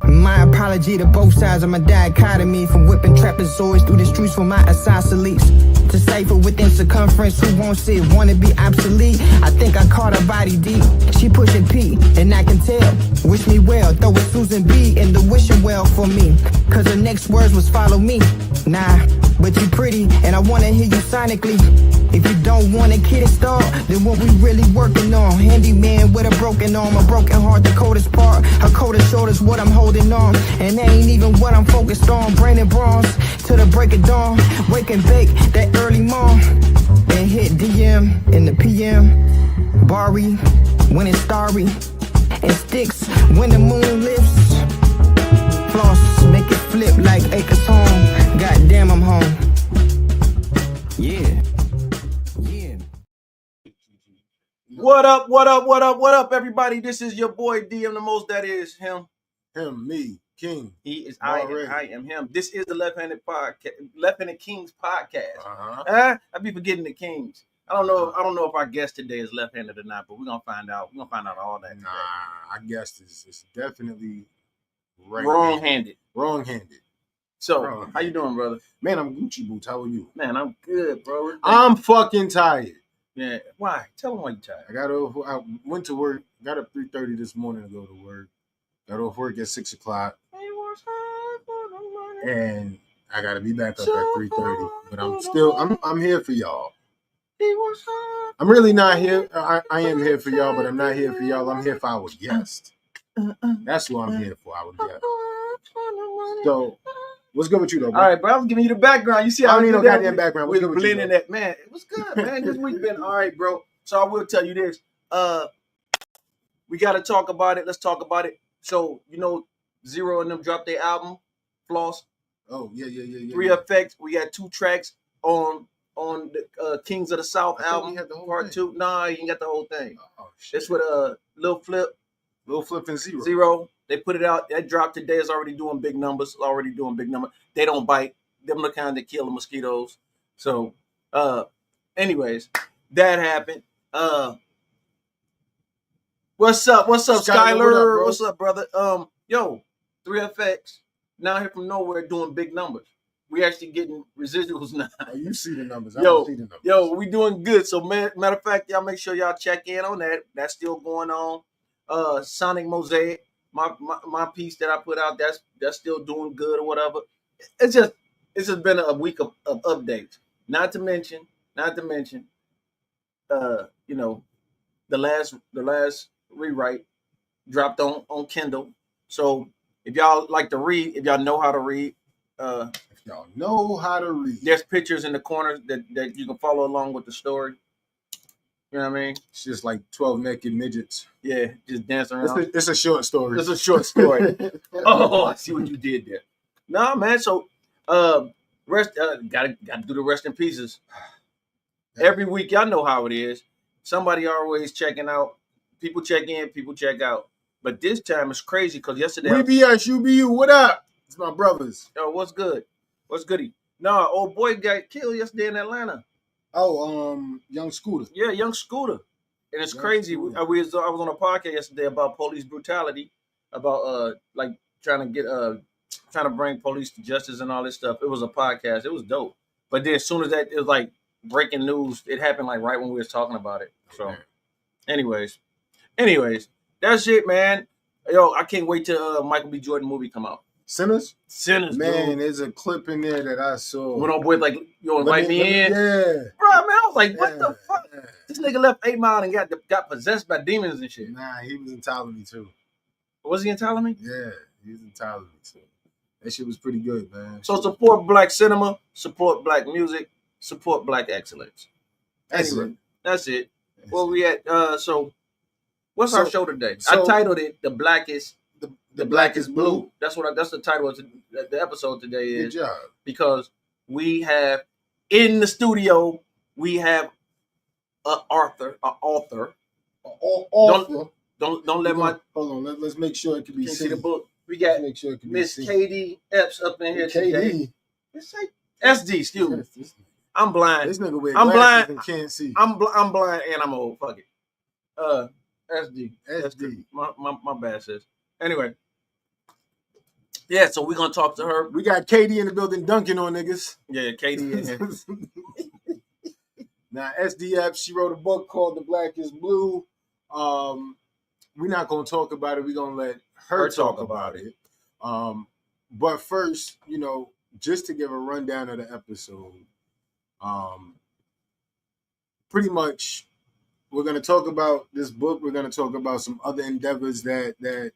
My apology to both sides of my dichotomy, from whipping trapezoids through the streets for my isosceles. To cipher within circumference, who wants it, wanna be obsolete. I think I caught her body deep. She pushing P, and I can tell. Wish me well, throw a Susan B in the wishing well for me. Cause her next words was follow me. Nah, but you pretty, and I wanna hear you sonically. If you don't want a kid installed, then what we really working on? Handyman with a broken arm, a broken heart, the coldest part. Her coldest shoulder's what I'm holding on. And that ain't even what I'm focused on. Brain and bronze, till the break of dawn. Wake and bake, that early morn. And hit DM in the PM. Barry, when it's starry. And sticks when the moon lifts. Floss, make it flip like acres home. Goddamn, I'm home. Yeah. What up, what up, what up, what up, everybody? This is your boy DM the most, that is him. Him, me, King. He is I am him. This is the Left-Handed Podcast, Left-Handed Kings podcast. I be forgetting the Kings. I don't know if our guest today is left-handed or not, but we're gonna find out. We're gonna find out all that today. Nah, I guess it's definitely right. Wrong-handed. So, how you doing, brother? Man, I'm Gucci Boots. How are you? Man, I'm good, bro. I'm fucking tired. Yeah. Why? Tell them why you tired. I went to work. Got up 3:30 this morning to go to work. Got off work at 6 o'clock. And I gotta be back up at 3:30. But I'm here for y'all. I'm really not here. I am here for y'all, but I'm not here for y'all. I'm here for our guest. That's what I'm here for, our guest. So, what's good with you, though, bro? All right, bro. I was giving you the background. You see how I don't need no goddamn background. What's good with blending that, man. It was good, man. This week been all right, bro. So I will tell you this. We got to talk about it. Let's talk about it. So, Zero and them dropped their album, Floss. Oh, yeah. 3 Effects. We got 2 tracks on the Kings of the South album, part 2. Nah, you ain't got the whole thing. Oh, shit. That's with Lil Flip and Zero. They put it out. That dropped today. Is already doing big numbers. They don't bite. Them the kind that kill the mosquitoes. So, anyways, that happened. What's up, Skyler? What's up, brother? 3 FX now here from nowhere doing big numbers. We actually getting residuals now. Oh, you see the numbers. I don't see the numbers. We doing good. So matter of fact, y'all make sure y'all check in on that. That's still going on. Sonic Mosaic, my piece that I put out, that's still doing good or whatever. It's just been a week of updates. Not to mention, the last rewrite dropped on Kindle. So if y'all like to read, if y'all know how to read, there's pictures in the corners that you can follow along with the story. You know what I mean? It's just like 12 naked midgets. Yeah, just dancing around. It's a short story. It's a short story. Oh, I see what you did there. No, man. So, gotta do the rest in pieces. Every week, y'all know how it is. Somebody always checking out. People check in, people check out. But this time it's crazy because yesterday. We be us, you be you. What up? It's my brothers. Yo, what's good? What's goody? No, old boy got killed yesterday in Atlanta. Oh, Young Scooter. Yeah, Young Scooter. And it's crazy. I was on a podcast yesterday about police brutality, about trying to bring police to justice and all this stuff. It was a podcast. It was dope. But then as soon as that, it was like breaking news. It happened like right when we was talking about it. So, anyways, that's it, man. Yo, I can't wait till Michael B. Jordan movie come out. Sinners, man, dude. There's a clip in there that I saw. When old boy invite me in. Yeah. Bro, man, I was like, what the fuck? Yeah. This nigga left 8 Mile and got possessed by demons and shit. Nah, he was in Tyler Me too. Was he in Tyler Me? Yeah, he was in Tyler Me too. That shit was pretty good, man. So support black cinema, support black music, support black excellence. That's it. Well, we at so what's our show today? I titled it The Blackest. The Blackest Blue. That's the title of the episode today is. Good job. Because we have in the studio, we have an author. Don't let my hold on. Let's make sure it can be seen. See the book. We got Miss Katie Epps up in here today. Let's say SD. Excuse me. I'm blind. This nigga wear glasses blind and can't see. I'm blind and I'm old. Fuck it. SD. SD. My bad, sis. Anyway, Yeah, so we're gonna talk to her. We got Katie in the building dunking on niggas. Yeah, Katie in here. Now, SDF, she wrote a book called The Blackest Blue. We're not going to talk about it. We're going to let her talk about it. But first, just to give a rundown of the episode, pretty much we're going to talk about this book. We're going to talk about some other endeavors that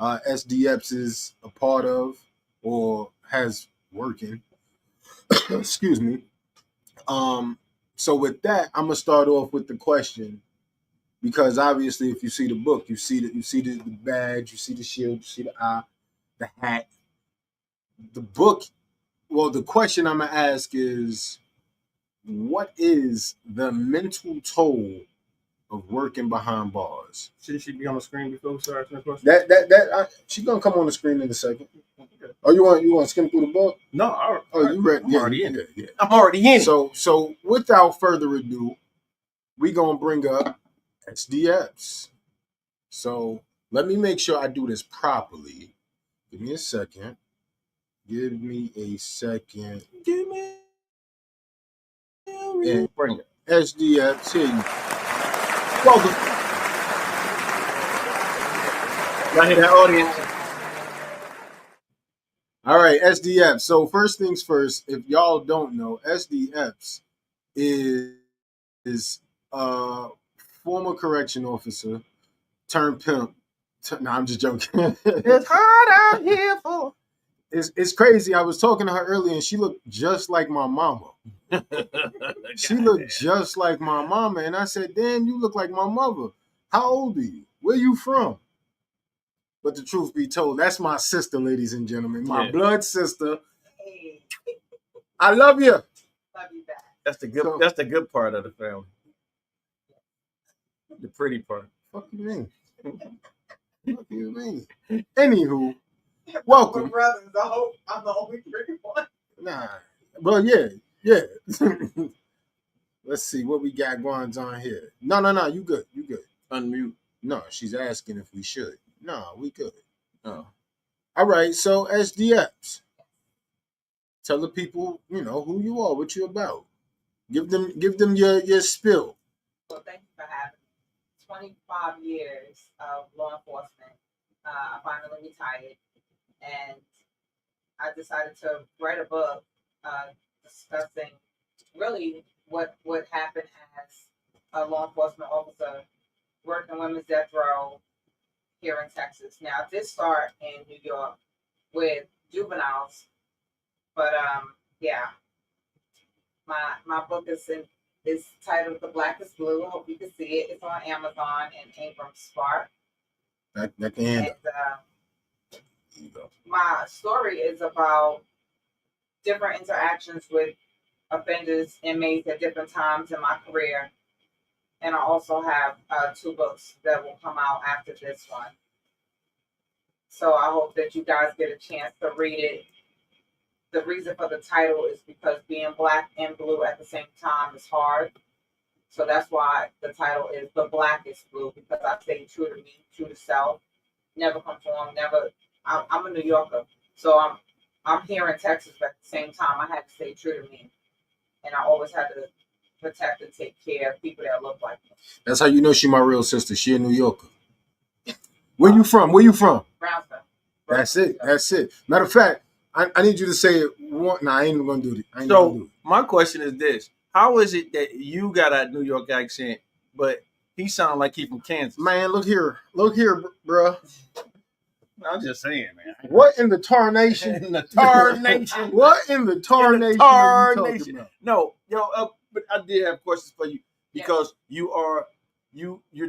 SDFs is a part of or has working. Excuse me. So with that, I'm gonna start off with the question, because obviously, if you see the book, you see the badge, you see the shield, you see the eye, the hat. The book. Well, the question I'm gonna ask is, what is the mental toll of working behind bars? Should she be on the screen before we start asking the question? She's gonna come on the screen in a second. Oh, you want to skim through the book? No. You read? I'm already in it. Yeah. I'm already in. So without further ado, we gonna bring up SDFs. So let me make sure I do this properly. Give me a second. And Bring it. SDFs, here you. Welcome. Y'all hear that audience? All right, SDF. So first things first, if y'all don't know, SDFs is a former correction officer turned pimp. No, I'm just joking. It's hard out here for. It's crazy. I was talking to her earlier, and she looked just like my mama. She looked just like my mama, and I said, "Damn, you look like my mother. How old are you? Where you from?" But the truth be told, that's my sister, ladies and gentlemen. My blood sister. Hey. I love you. Love you back. That's the good part of the family. The pretty part. Fuck you mean? What do you mean? Anywho, welcome. We're brothers. I hope I'm the only pretty one. Nah. Well, yeah. Let's see what we got going on here. No. You good. Unmute. No, she's asking if we should. No, we good. Oh. All right, so SDFs. Tell the people, who you are, what you about. Give them your spill. Well, thank you for having me. 25 years of law enforcement. I finally retired, and I decided to write a book discussing really what happened as a law enforcement officer working women's death row here in Texas. Now, I did start in New York with juveniles, but my book is titled The Blackest Blue. I hope you can see it. It's on Amazon and Ingram Spark. That can handle. And my story is about different interactions with offenders, inmates at different times in my career. And I also have 2 books that will come out after this one. So I hope that you guys get a chance to read it. The reason for the title is because being black and blue at the same time is hard. So that's why the title is The Blackest Blue, because I stay true to me, true to self, never conform, never. I'm a New Yorker, so I'm here in Texas, but at the same time, I had to stay true to me. And I always had to protect and take care of people that look like me. That's how you know she my real sister. She a New Yorker. Where you from? Brownsville. That's it. Matter of fact, I need you to say it. I ain't even gonna do it. So my question is this: how is it that you got a New York accent, but he sound like he from Kansas? Man, look here, bro. I'm just saying, man. What in the tar nation? In the tar nation. What in the tar nation? Are you talking about? No, but I did have questions for you because you're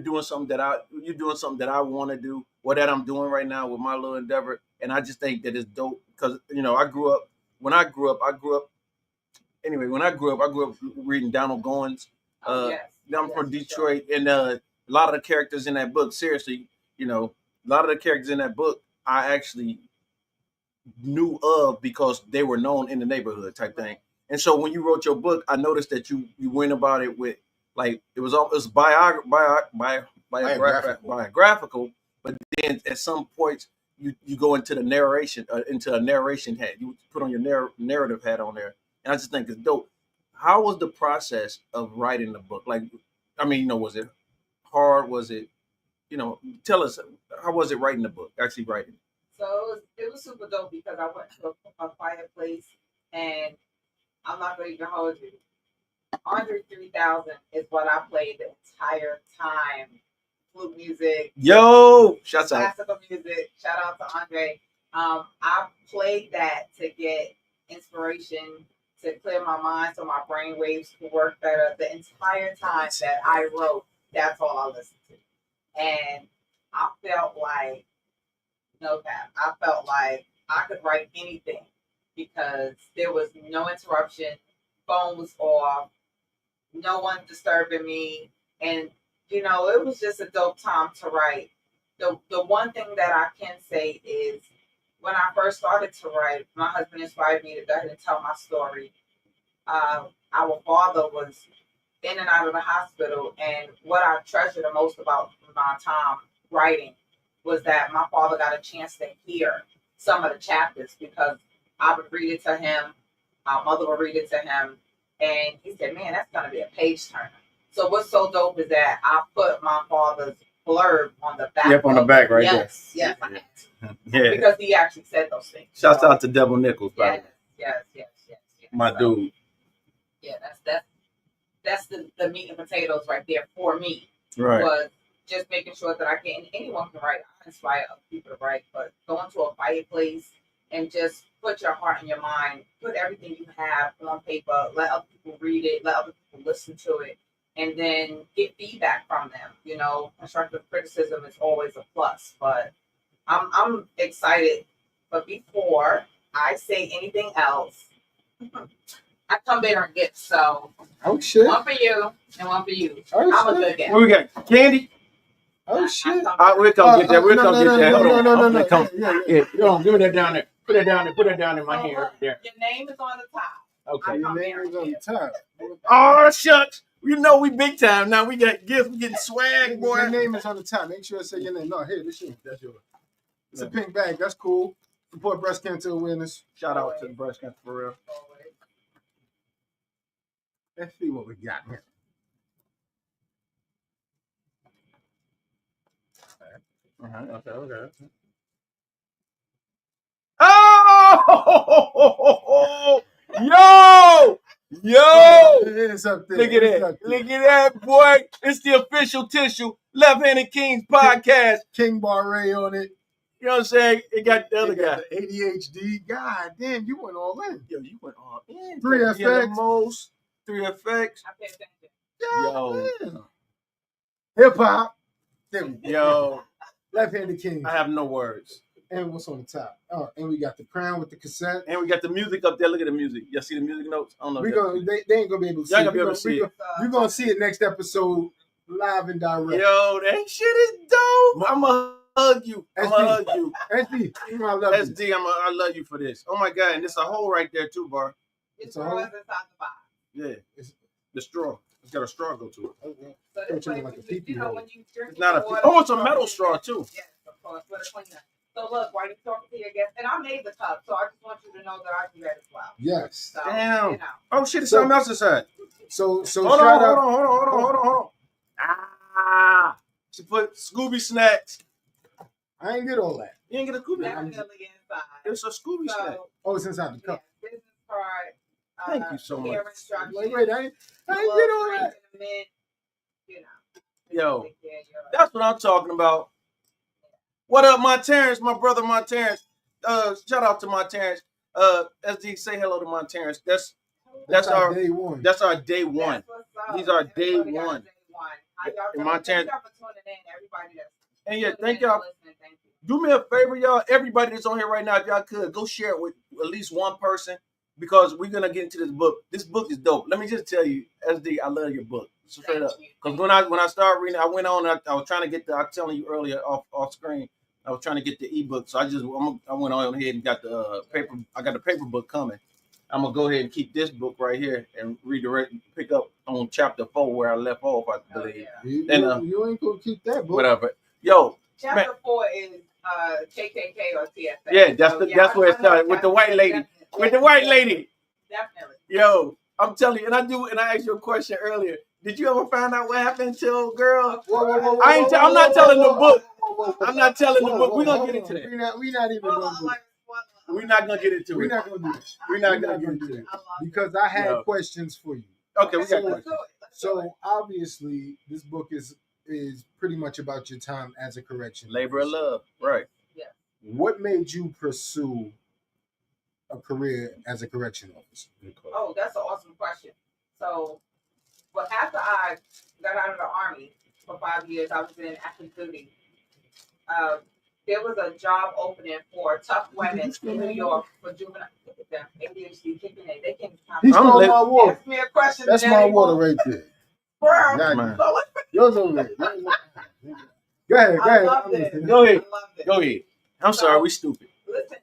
doing something that I want to do, or that I'm doing right now with my little endeavor, and I just think that it's dope because when I grew up reading Donald Goins. I'm from Detroit, and a lot of the characters in that book, seriously, a lot of the characters in that book I actually knew of because they were known in the neighborhood type thing. And so when you wrote your book, I noticed that you went about it with like it was biographical, but then at some points you go into the narration, into a narration hat. You put on your narrative hat on there, and I just think it's dope. How was the process of writing the book? Like, I mean, was it hard? Was it, tell us, how was it writing the book? Actually writing. So it was super dope because I went to a quiet place, and I'm not going to even hold you. Andre 3000 is what I played the entire time. Flute music. Yo, shouts out. Classical music. Shout out to Andre. I played that to get inspiration, to clear my mind so my brain waves could work better. The entire time that I wrote, that's all I listened to. And I felt like, no cap, I felt like I could write anything because there was no interruption, phone was off, no one disturbing me, and it was just a dope time to write. The one thing that I can say is when I first started to write, my husband inspired me to go ahead and tell my story. Our father was in and out of the hospital, and what I treasure the most about my time writing was that my father got a chance to hear some of the chapters because I would read it to him, my mother would read it to him, and he said, "Man, that's gonna be a page turner." So what's so dope is that I put my father's blurb on the back. Yep, on the back right there. Yes, yeah. Because he actually said those things. Shouts out to Devil Nichols, by the way. Yes. My dude. Yeah, that's the meat and potatoes right there for me. Right. Was just making sure that I can, and anyone can write. I inspire other people to write, but going to a fireplace and just put your heart and your mind, put everything you have on paper, let other people read it, let other people listen to it, and then get feedback from them. Constructive criticism is always a plus, but I'm excited. But before I say anything else, I come better and get so. Oh shit! One for you and one for you. Oh, I'm a shit. good guy. What we got? Candy? Oh shit! We'll come get that. We'll come get that. No. Yeah. Give that down there. Put that down there. Put that down in my hand right there. Your name is on the top. Okay. Your name is on the top. Oh shucks. We big time now. We got gifts. We getting swag, boy. Your name is on the top. Make sure it say your name. No, here, this yours. That's yours. It's a pink bag. That's cool. Support breast cancer awareness. Shout out to the breast cancer for real. Let's see what we got here. Okay. Oh! Yo! It's up there. Look at that. Look at that, boy. It's the official tissue. Left-Handed Kings podcast. King Barre on it. You know what I'm saying? It got the other guy. The ADHD. God damn, you went all in. Yo, you went all in. 3FX. 3FX. Yo. Hip hop. Yo. Left-Handed King. I have no words. And what's on the top? Oh, and we got the crown with the cassette. And we got the music up there. Look at the music. Y'all see the music notes? I don't know. They ain't gonna be able to see it. Y'all gonna be able to see it. You're gonna see it next episode live and direct. Yo, that shit is dope. I'ma hug you. SD, I love you. SD, I love you for this. Oh my god, and there's a hole right there too, Bar. It's a hole inside the box. Yeah, it's the straw. It's got a straw go to it. Okay. So it's like a pee-pee hole. when you drink it's not a water, it's a metal straw too. Yes, of course, with a cleaner. So look, while you're talking to your guests, and I made the cup, so I just want you to know that I do that as well. Yes. So, Damn. Oh shit, it's something else inside. So hold shout out. Hold on. She put Scooby snacks. I ain't get all that. You ain't get a Scooby. Definitely inside. It's a Scooby snack. Oh, it's inside the cup. Yeah, business card. Thank you so much. Wait, I ain't get all that. Yo, that's what I'm talking about. What up, my Terrence? My brother, my Terrence. Shout out to my Terrence. SD, say hello to my Terrence. That's our day one. That's our day one. He's our day one. And my Terrence. And yeah, thank y'all. Do me a favor, y'all. Everybody that's on here right now, if y'all could, go share it with at least one person because we're gonna get into this book. This book is dope. Let me just tell you, SD, I love your book. Straight up. Because when I started reading, I went on. I was trying to get I was telling you earlier off screen. I was trying to get the ebook, so I went on ahead and got the paper. I got the paper book coming. I'm gonna go ahead and keep this book right here and pick up on chapter 4 where I left off, I believe. You ain't gonna keep that book. Whatever. Yo, chapter 4 is KKK or TSA. Yeah, that's where it started with the white lady. With the white lady. Definitely. Yo, I'm telling you, and I asked you a question earlier. Did you ever find out what happened to old girl? I'm not telling the book. I'm not telling the book. We're gonna get into that. We're not even gonna do it. We're not gonna get into it. We're not gonna do it. We're not gonna get into it. Because I had questions for you. Okay, we got questions. So obviously, this book is pretty much about your time as a correction Labor of love, right? Yeah. What made you pursue a career as a correction officer? Oh, that's an awesome question. So, after I got out of the Army for 5 years, I was in active duty. There was a job opening for tough women in New York for juvenile. Look at them, ADHD kicking in. They can't. He stole my water. Ask me a question. That's my water right there. Bro, Yours over there. Go ahead. I love it. Go ahead. I love it. Go ahead. I'm sorry, we stupid. Listen,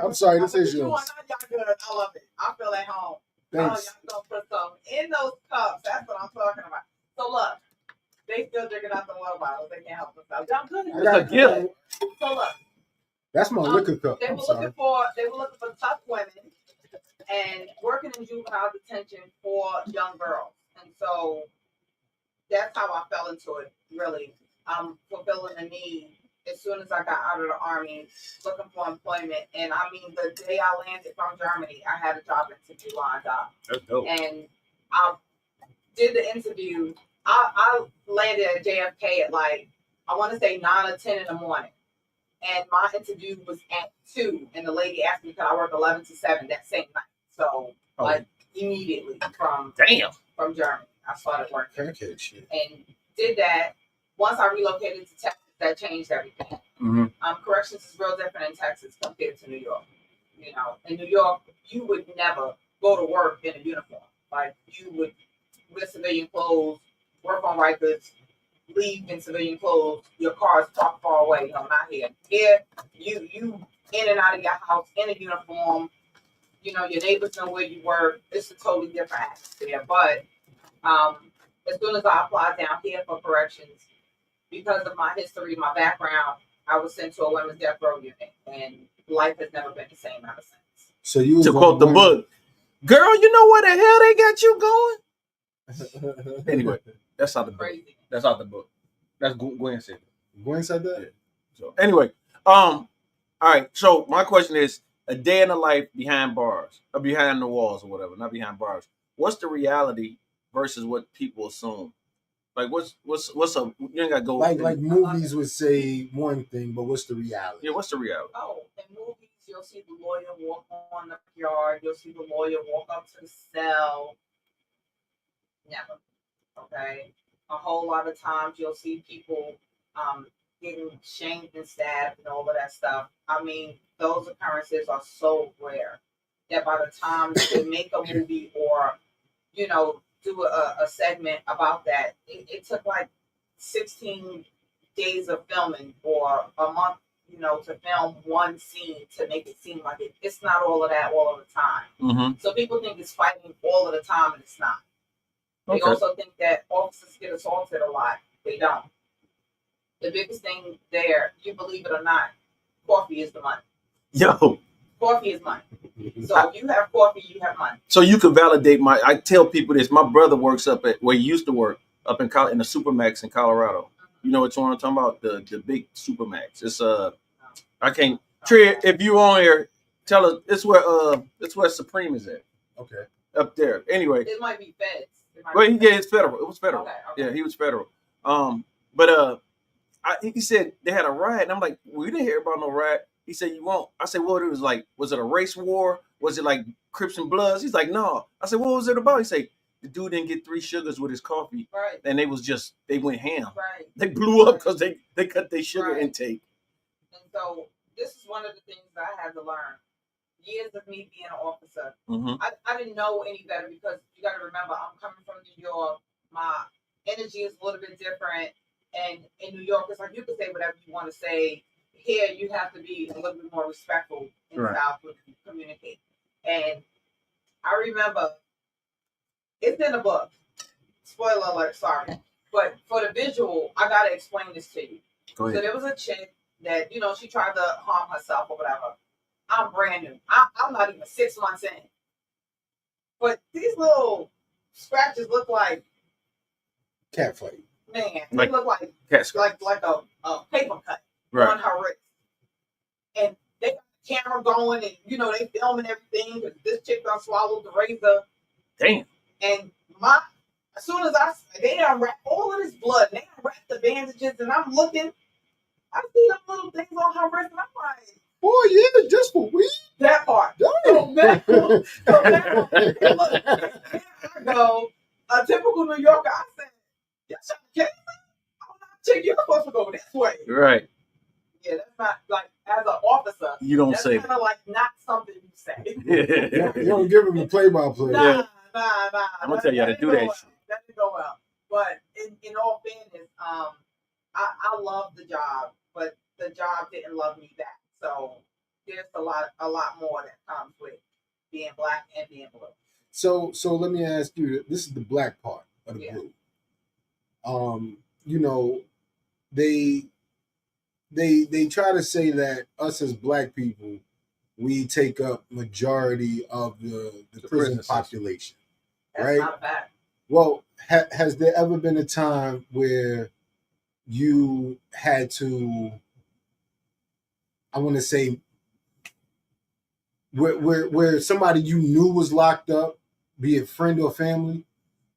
I'm sorry, this is yours. Y'all good. I love it. I feel at home. Thanks. Y'all gonna put some in those cups. That's what I'm talking about. So look, they still drinking out the water bottles. They can't help themselves. Y'all good. It's a gift. So look, that's my liquor cup. They were looking for tough women and working in juvenile detention for young girls. And so that's how I fell into it, really. Fulfilling a need as soon as I got out of the Army, looking for employment. And I mean, the day I landed from Germany, I had a job interview lined up. That's dope. And I did the interview. I landed at JFK at like, I want to say 9 or 10 in the morning. And my interview was at 2. And the lady asked me, could I work 11 to 7 that same night? So, like, immediately from Germany, I started working. Okay, shit. And did that. Once I relocated to Texas, that changed everything. Mm-hmm. Corrections is real different in Texas compared to New York. You know, in New York, you would never go to work in a uniform. Like, you would wear civilian clothes, work on Rikers, leave in civilian clothes, your car is parked far away, not here. Here, you in and out of your house in a uniform, your neighbors know where you work. It's a totally different atmosphere. But as soon as I applied down here for corrections, because of my history, my background, I was sent to a women's death row unit, and life has never been the same ever since. So you to quote the book, girl, you know where the hell they got you going? Anyway, that's out the book. Crazy. That's out the book. That's Gwen said. Gwen said that? Yeah. So anyway, all right. So my question is, a day in the life behind bars, or behind the walls, or whatever, not behind bars. What's the reality versus what people assume? Like, what's up? You ain't got to go. Like movies would say one thing, but what's the reality? Yeah, what's the reality? Oh, in movies, you'll see the lawyer walk on the yard. You'll see the lawyer walk up to the cell. Never. Okay. A whole lot of times you'll see people getting shamed and stabbed and all of that stuff. I mean, those occurrences are so rare that by the time they make a movie or, do a segment about that, it took like 16 days of filming or a month, to film one scene to make it seem like it's not all of that all of the time. Mm-hmm. So people think it's fighting all of the time, and it's not. They also think that officers get assaulted a lot. They don't. The biggest thing there, you believe it or not, coffee is the money. Yo. Coffee is money. So if you have coffee, you have money. So you can validate I tell people this. My brother works up at where he used to work up in the Supermax in Colorado. You know what I'm talking about? The big Supermax. It's I can't. Trey, if you on here, tell us it's where Supreme is at. Okay. Up there. Anyway. It might be feds. It's federal. It was federal. Okay. Yeah, he was federal. But he said they had a riot, and I'm like, we didn't hear about no riot. He said, you won't. I said, well, it was like, was it a race war? Was it like Crips and Bloods? He's like, no. I said, what was it about? He said, the dude didn't get 3 sugars with his coffee. Right. And they went ham. Right. They blew up because they cut their sugar intake. And so this is one of the things that I had to learn. Years of me being an officer. Mm-hmm. I didn't know any better because you got to remember, I'm coming from New York. My energy is a little bit different. And in New York, it's like you can say whatever you want to say. Here, you have to be a little bit more respectful in the South when you communicate. And I remember, it's in the book. Spoiler alert, sorry. But for the visual, I got to explain this to you. Go ahead. So there was a chick that she tried to harm herself or whatever. I'm brand new. I'm not even 6 months in, but these little scratches look like cat fight. Man, they look like a paper cut on her wrist, and they got the camera going, and they filming everything. Cause this chick done swallowed the razor. Damn. And as soon as they done wrap all of this blood, and they done wrap the bandages, and I'm looking, I see them little things on her wrist, and I'm like, "Oh yeah, just for weed." That part. So now, look, I go, a typical New Yorker. I said, "Y'all trying to kill me? I'm not chick. You're supposed to go this way." Right. Yeah, that's not like as an officer. You don't that's say. Kind of like not something you say. You don't give him the play-by-play. Nah. I'm gonna tell you how to do that shit. That didn't go well. But in all fairness, I love the job, but the job didn't love me back. So there's a lot more that comes with being black and being blue. So let me ask you. This is the black part of the blue. They try to say that us as black people, we take up majority of the prison population. That's right? Not a fact. Well, has there ever been a time where you had to, I want to say, where somebody you knew was locked up, be it friend or family,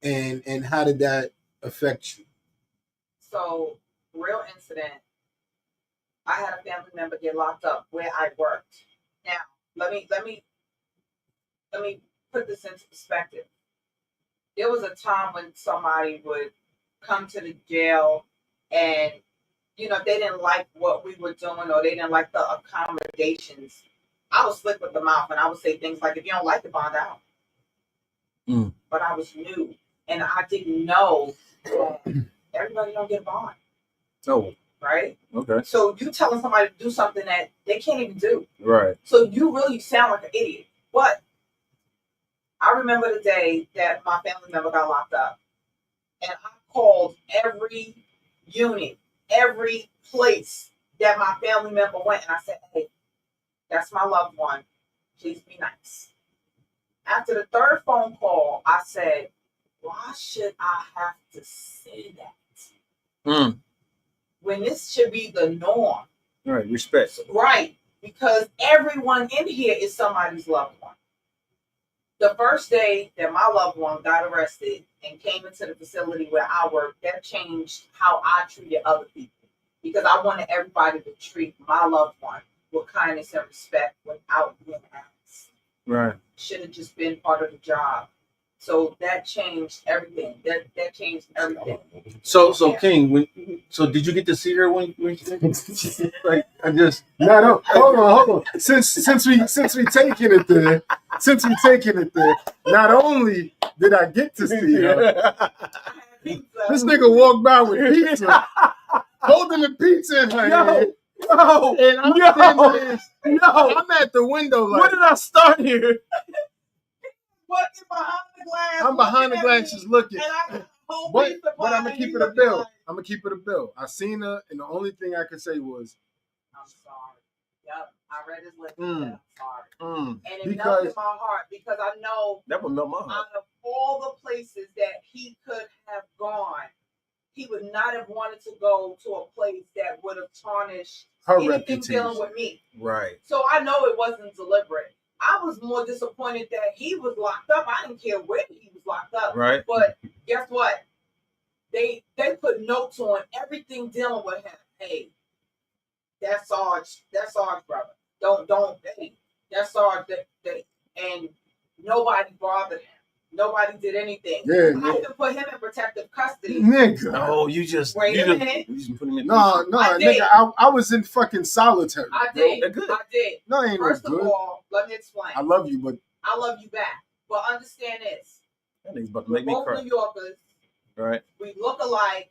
and how did that affect you? So, real incident. I had a family member get locked up where I worked. Now, let me put this into perspective. There was a time when somebody would come to the jail and, if they didn't like what we were doing or they didn't like the accommodations, I would slip with the mouth and I would say things like, if you don't like it, bond out. But I was new and I didn't know that everybody don't get a bond. Oh. Right? Okay. So you telling somebody to do something that they can't even do. Right. So you really sound like an idiot. But I remember the day that my family member got locked up. And I called every unit, every place that my family member went. And I said, hey, that's my loved one. Please be nice. After the third phone call, I said, why should I have to say that? When this should be the norm. Right, respect. Right, because everyone in here is somebody's loved one. The first day that my loved one got arrested and came into the facility where I worked, that changed how I treated other people. Because I wanted everybody to treat my loved one with kindness and respect without being asked. Right. Should have just been part of the job. So that changed everything. That changed everything. So King, did you get to see her when like I just no hold on. Since we taking it there, not only did I get to see her, this nigga walked by with pizza, holding the pizza in her hand. And I'm at the window like, where did I start here? I'm behind the glass just looking. But I'm gonna keep it a bill. Like, I seen her, and the only thing I could say was, I'm sorry. Yep, I read his lips. I'm sorry. And it because melted my heart because I know that would melt my heart. Out of all the places that he could have gone, he would not have wanted to go to a place that would have tarnished her anything reputation. dealing with me. Right. So I know it wasn't deliberate. I was more disappointed that he was locked up. I didn't care where he was locked up. Right. But guess what? They put notes on everything dealing with him. Hey, that's Sarge, brother. Don't hey, that's Sarge. And nobody bothered him. Nobody did anything. Yeah, I even put him in protective custody. Nigga. No, you just wait a minute. You just put him in. No, nigga, I was in fucking solitary. I did. Bro. I did. No, ain't First no good. of all, let me explain. I love you, but I love you back. But understand this. That nigga's about to We're make me both cry. New Yorkers. Right. We look alike.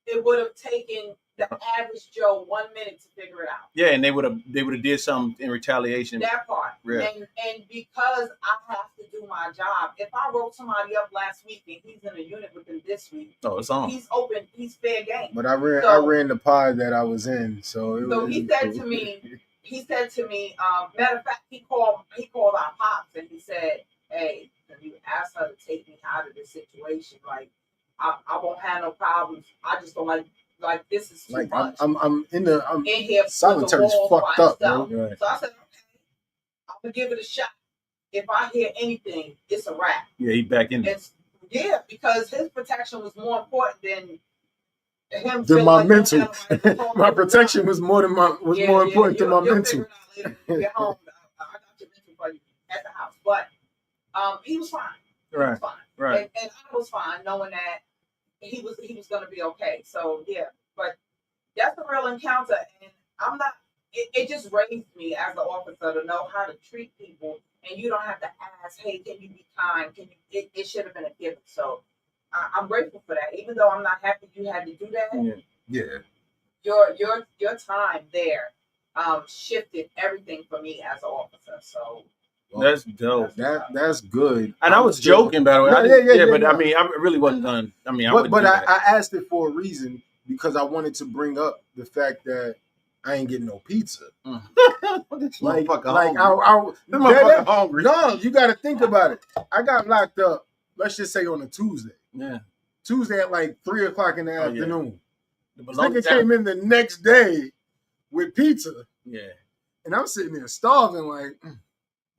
It would have taken the average Joe 1 minute to figure it out. Yeah, and they would have did something in retaliation. That part. Yeah. And because I have to do do my job. If I wrote somebody up last week and he's in a unit with them this week, it's on. he's open. He's fair game. But I ran the pod that I was in, so he said to me. Matter of fact, he called our pops and he said, "Hey, can you ask her to take me out of this situation? Like, I won't have no problems. I just don't like this is too much. I'm in here. Solitary's fucked up, bro. Right. So I said, okay, I'm gonna give it a shot. If I hear anything, it's a wrap. Yeah, he back in there. Yeah, because his protection was more important than him. Than my mental. My protection was more important than my mental. Get home. I got your mental for you at the house, but he was fine. Right. He was fine. Right. And I was fine knowing that he was going to be okay. So yeah, but that's a real encounter, and I'm not. It just raised me as an officer to know how to treat people, and you don't have to ask, "Hey, can you be kind? Can you?" It should have been a given. So I'm grateful for that, even though I'm not happy you had to do that. Yeah. Your time there shifted everything for me as an officer. So. That's dope. That's good. And I was joking, by the way. Yeah, but I mean, I really wasn't done. I mean, I asked it for a reason because I wanted to bring up the fact that I ain't getting no pizza. Like hungry. No, you got to think about it. I got locked up. Let's just say on a Tuesday. Yeah. Tuesday at like 3:00 in the afternoon. Yeah. This nigga came in the next day with pizza. Yeah. And I'm sitting there starving, like.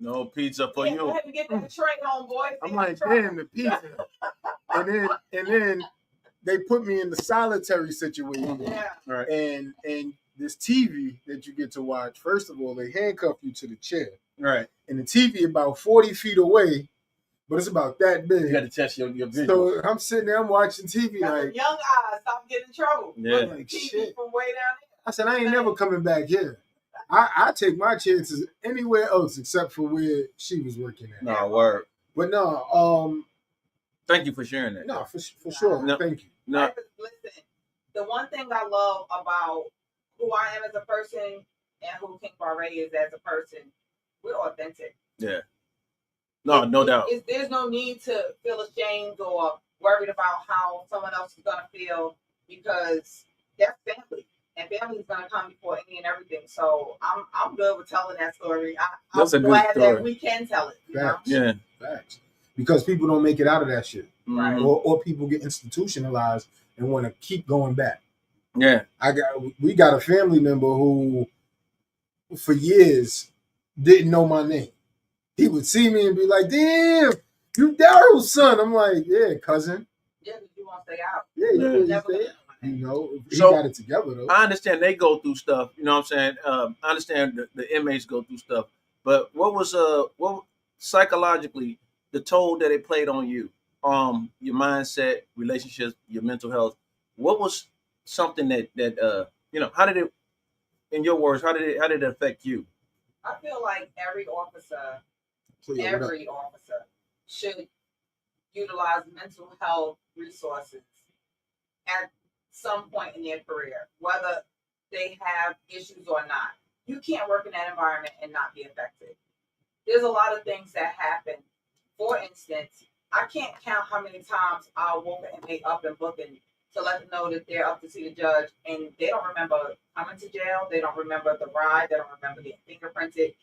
No pizza for you. You had to get that tray home, boy. I'm like, damn, the pizza. and then they put me in the solitary situation. Yeah. Right. And this TV that you get to watch, first of all, they handcuff you to the chair. Right. And the TV about 40 feet away, but it's about that big. You got to test your vision. So I'm sitting there, I'm watching TV like young eyes, stop getting in trouble. Yeah. I'm like, TV shit. from way down there. I said, I ain't never coming back here. I take my chances anywhere else except for where she was working at. No, word. But no, thank you for sharing that. No, for sure. No. Thank you. No. Listen, the one thing I love about who I am as a person and who King Barre is as a person, we're authentic. Yeah. No doubt. There's no need to feel ashamed or worried about how someone else is gonna feel because that's family. And family's gonna come before any and everything. So I'm good with telling that story. I'm glad that we can tell it. Facts. Yeah. Facts. Because people don't make it out of that shit. Right. Or people get institutionalized and want to keep going back. Yeah. We got a family member who for years didn't know my name. He would see me and be like, damn, you Daryl's son. I'm like, yeah, cousin. Yeah, you want to stay out. Yeah, you know, he got it together though. I understand they go through stuff. You know what I'm saying? I understand the inmates go through stuff. But what was psychologically the toll that it played on you? Your mindset, relationships, your mental health. What was something that how did it, in your words, how did it affect you? I feel like every officer should utilize mental health resources at some point in their career, whether they have issues or not. You can't work in that environment and not be affected. There's a lot of things that happen. For instance, I can't count how many times I woke an inmate up and booking to let them know that they're up to see the judge, and they don't remember coming to jail. They don't remember the ride. They don't remember getting fingerprinted.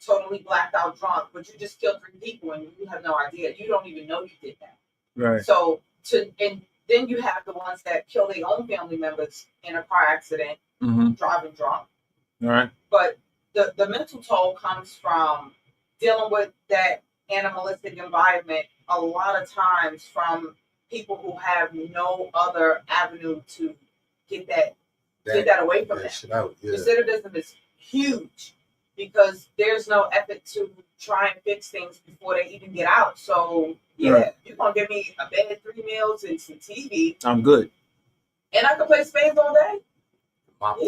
Totally blacked out, drunk, but you just killed 3 people and you have no idea. You don't even know you did that. Right. So then you have the ones that kill their own family members in a car accident, driving drunk. All right. But the mental toll comes from dealing with that animalistic environment a lot of times from people who have no other avenue to get that away from them. Recidivism is huge because there's no effort to try and fix things before they even get out. So you're gonna give me a bed, 3 meals, and some TV. I'm good. And I can play spades all day. All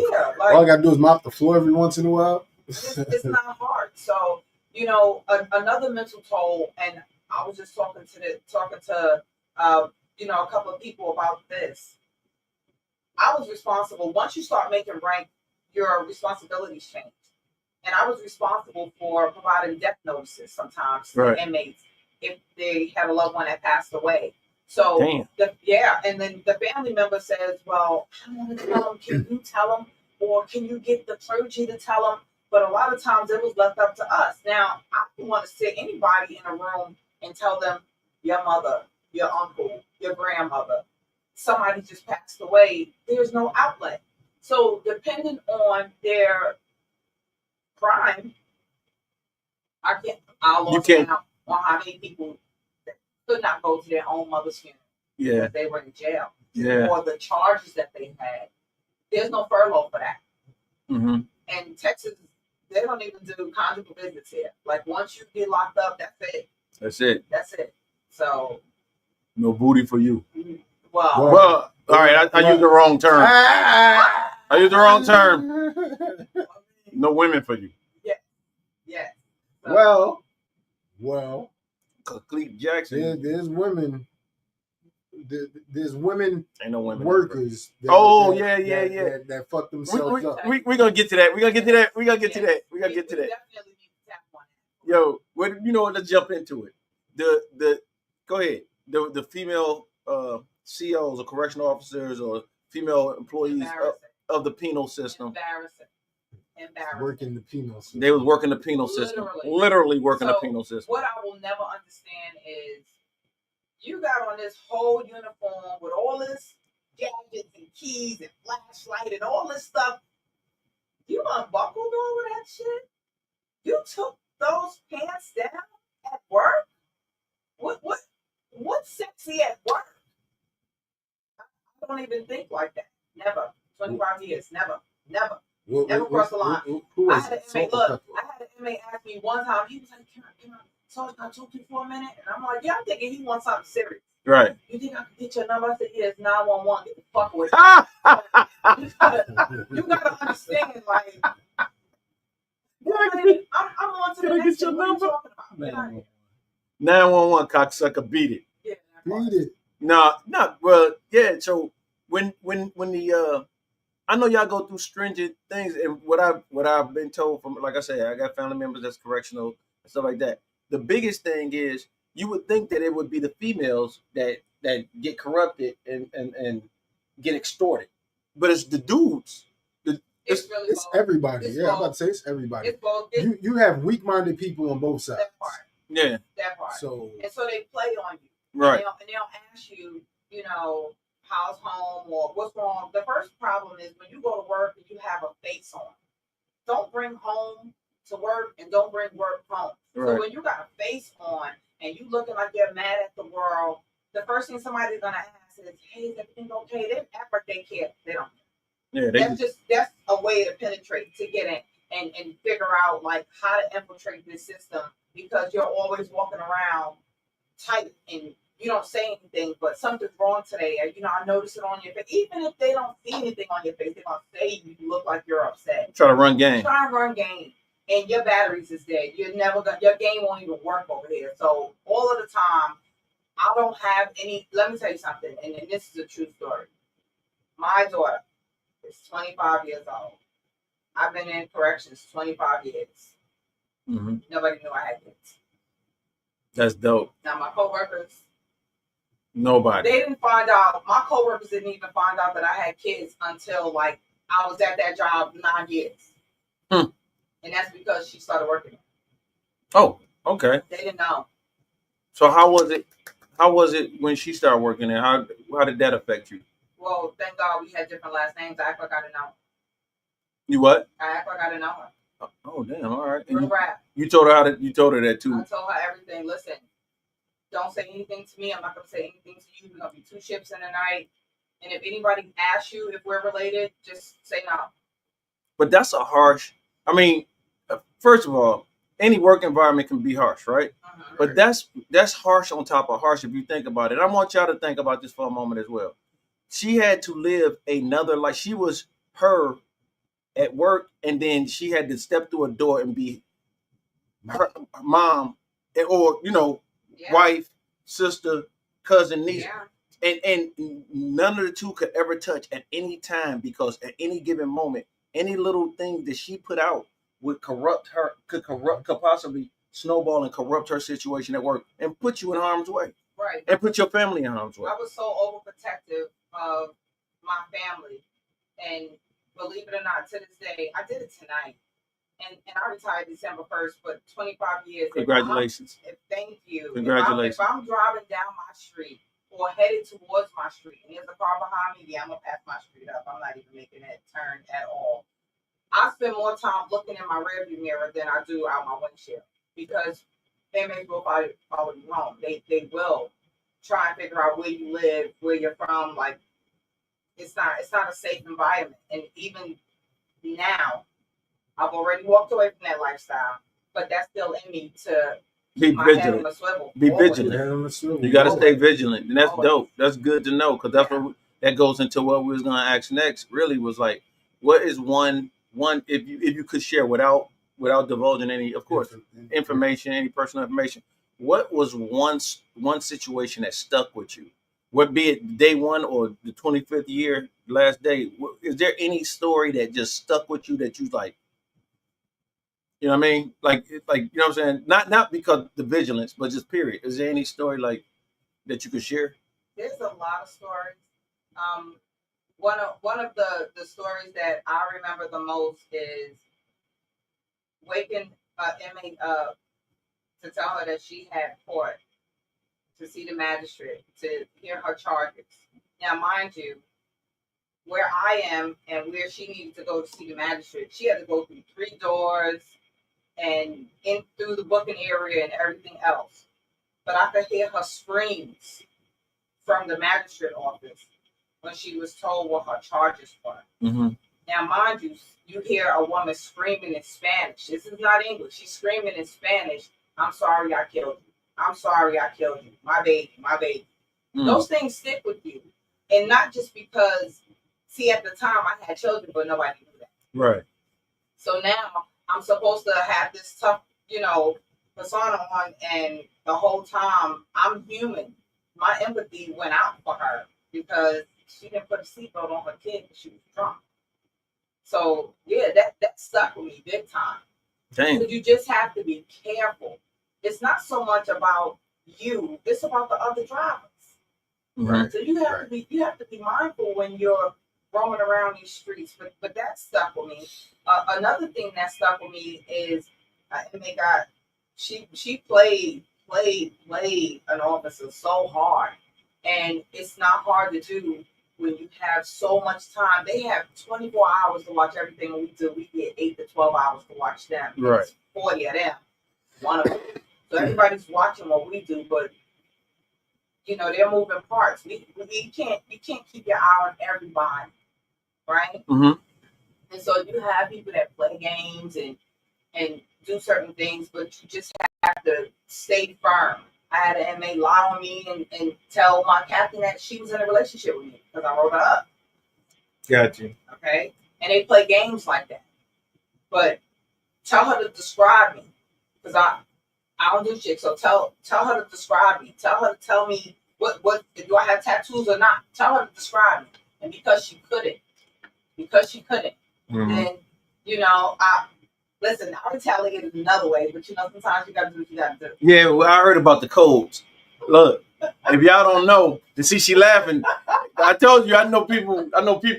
I gotta do is mop the floor every once in a while. It's not hard. So another mental toll, and I was just talking to a couple of people about this. I was responsible. Once you start making rank, your responsibilities change. And I was responsible for providing death notices sometimes to inmates if they had a loved one that passed away. So and then the family member says, well, I don't want to tell them. Can you tell them? Or can you get the clergy to tell them? But a lot of times it was left up to us. Now, I don't want to sit anybody in a room and tell them your mother, your uncle, your grandmother, somebody just passed away. There's no outlet. So depending on their crime, I'll also count on how many people that could not go to their own mother's funeral because they were in jail. Or the charges that they had. There's no furlough for that. Mm-hmm. And Texas, they don't even do conjugal visits here. Like once you get locked up, that's it. That's it. So no booty for you. Well, all right. I used the wrong term. I used the wrong term. No women for you. Yeah. So, well. Cleet Jackson. There's women. There's women. Ain't no women workers. That fuck themselves up. We're gonna get to that. We're gonna get to that. We definitely need to tap on that. Yo, let's jump into it. Go ahead. The female COs or correctional officers or female employees of the penal system. Embarrassing. Working the penal system. They was working the penal system. Literally working the penal system. What I will never understand is you got on this whole uniform with all this gadgets and keys and flashlight and all this stuff. You unbuckled all of that shit? You took those pants down at work? What's sexy at work? I don't even think like that. Never. 25 years. Never. Never crossed the line. I had an inmate ask me one time, he was like, can I talk to you for a minute? And I'm like, yeah, I'm thinking he wants something serious. Right. You think I can get your number? I said, yeah, it's 911. Get the fuck away. You gotta understand, like, I'm on to the next thing. What are you talking about? 911, cocksucker, beat it. Yeah. Beat it. No, well, yeah. So when the I know y'all go through stringent things, and what I've been told from, like I said, I got family members that's correctional and stuff like that. The biggest thing is you would think that it would be the females that get corrupted and get extorted, but it's the dudes. It's everybody. I'm about to say it's everybody. It's both. You have weak-minded people on both sides. That part. Yeah. That part. So they play on you. Right. And they'll ask you, how's home or what's wrong. The first problem is when you go to work and you have a face on. Don't bring home to work and don't bring work home. Right. So when you got a face on and you looking like you're mad at the world, the first thing somebody's gonna ask is, "Hey, is everything okay?" They act like they care. They don't. Yeah, that's a way to penetrate, to get in and figure out like how to infiltrate this system, because you're always walking around tight and you don't say anything, but something's wrong today. I notice it on your face. Even if they don't see anything on your face, they're gonna say you look like you're upset. Try to run game. And your batteries is dead. Your game won't even work over here. So all of the time, I don't have any. Let me tell you something, and this is a true story. My daughter is 25 years old. I've been in corrections 25 years. Mm-hmm. Nobody knew I had kids. That's dope. Now my coworkers. Nobody. They didn't find out. My coworkers didn't even find out that I had kids until like I was at that job 9 years. And that's because she started working. Oh, okay. They didn't know. So how was it? How was it when she started working there? How did that affect you? Well, thank God we had different last names. I act like I didn't know. You what? I act like I didn't know her. Oh damn! All right. Real rap. You told her You told her that too. I told her everything. Listen, don't say anything to me. I'm not gonna say anything to you. We're gonna be 2 shifts in the night. And if anybody asks you if we're related, just say no. But that's a harsh. I mean, first of all, any work environment can be harsh, right? Mm-hmm. But that's harsh on top of harsh if you think about it. I want y'all to think about this for a moment as well. She had to live another life. She was her at work, and then she had to step through a door and be her mom, or wife, sister, cousin, niece. Yeah. And none of the two could ever touch at any time, because at any given moment, any little thing that she put out would corrupt her, could possibly snowball and corrupt her situation at work and put you in harm's way. Right. And put your family in harm's way. I was so overprotective of my family. And believe it or not, to this day, I did it tonight. And I retired December 1st, but 25 years. Congratulations. Thank you. Congratulations. If I'm driving down my street or headed towards my street and there's a car behind me, yeah, I'm going to pass my street up. I'm not even making that turn at all. I spend more time looking in my rearview mirror than I do out my windshield because they may go follow you home. They will try and figure out where you live, where you're from. Like it's not a safe environment. And even now, I've already walked away from that lifestyle, but that's still in me to be vigilant. Be vigilant. You got to stay vigilant, and that's dope. That's good to know because that's what that goes into what we was gonna ask next. Really was like, what is one if you could share without divulging any, of course, information, any personal information. What was one situation that stuck with you? What be it day one or the 25th year, last day? Is there any story that just stuck with you that you like? You know what I mean? Like you know what I'm saying? Not because the vigilance, but just period. Is there any story like that you could share? There's a lot of stories. One of the stories that I remember the most is waking inmate up to tell her that she had court to see the magistrate to hear her charges. Now, mind you, where I am and where she needed to go to see the magistrate, she had to go through 3 doors and in through the booking area and everything else. But I could hear her screams from the magistrate office when she was told what her charges were. Mm-hmm. Now, mind you, you hear a woman screaming in Spanish. This is not English. She's screaming in Spanish. I'm sorry I killed you. I'm sorry I killed you. My baby, my baby. Mm. Those things stick with you. And not just because, see, at the time I had children, but nobody knew that. Right. So now I'm supposed to have this tough, persona on, and the whole time I'm human. My empathy went out for her because she didn't put a seatbelt on her kid because she was drunk. So yeah, that stuck with me big time. Dang. So you just have to be careful. It's not so much about you; it's about the other drivers. Mm-hmm. Right. So you have to be mindful when you're roaming around these streets. But that stuck with me. Another thing that stuck with me is she played an officer so hard, and it's not hard to do when you have so much time. They have 24 hours to watch everything we do. We get 8 to 12 hours to watch them. Right. It's 40 of them, one of them. So everybody's watching what we do, but they're moving parts. You can't keep your eye on everybody, right? Mm-hmm. And so you have people that play games and do certain things, but you just have to stay firm. I had an inmate lie on me and tell my captain that she was in a relationship with me because I wrote her up. Got you. Okay? And they play games like that. But tell her to describe me because I don't do shit. So tell her to describe me. Tell her to tell me what do I have tattoos or not. Tell her to describe me. And because she couldn't, mm-hmm. then Listen, I retaliated another way, but sometimes you gotta do what you gotta do. Yeah, well, I heard about the codes. Look, if y'all don't know, to see she laughing, I told you I know people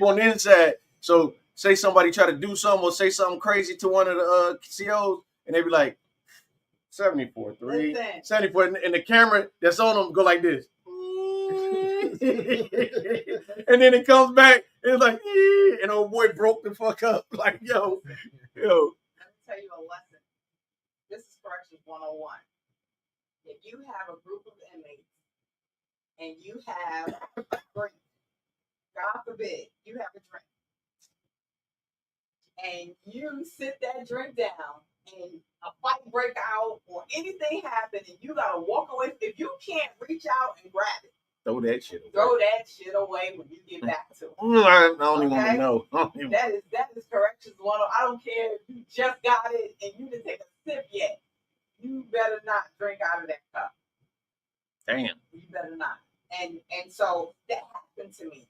on the inside. So say somebody try to do something or say something crazy to one of the COs, and they be like, 74-3, 74, and the camera that's on them go like this. And then it comes back, and it's like, and old boy broke the fuck up. Like, yo. Tell you a lesson. This is Corrections 101. If you have a group of inmates and you have a drink, God forbid, you have a drink, and you sit that drink down and a fight break out or anything happen and you gotta walk away, if you can't reach out and grab it, throw that shit away when you get back to it. I don't even want to know. That is Corrections 101. I don't care if you just got it and you didn't take a sip yet. You better not drink out of that cup. Damn. You better not. And so that happened to me.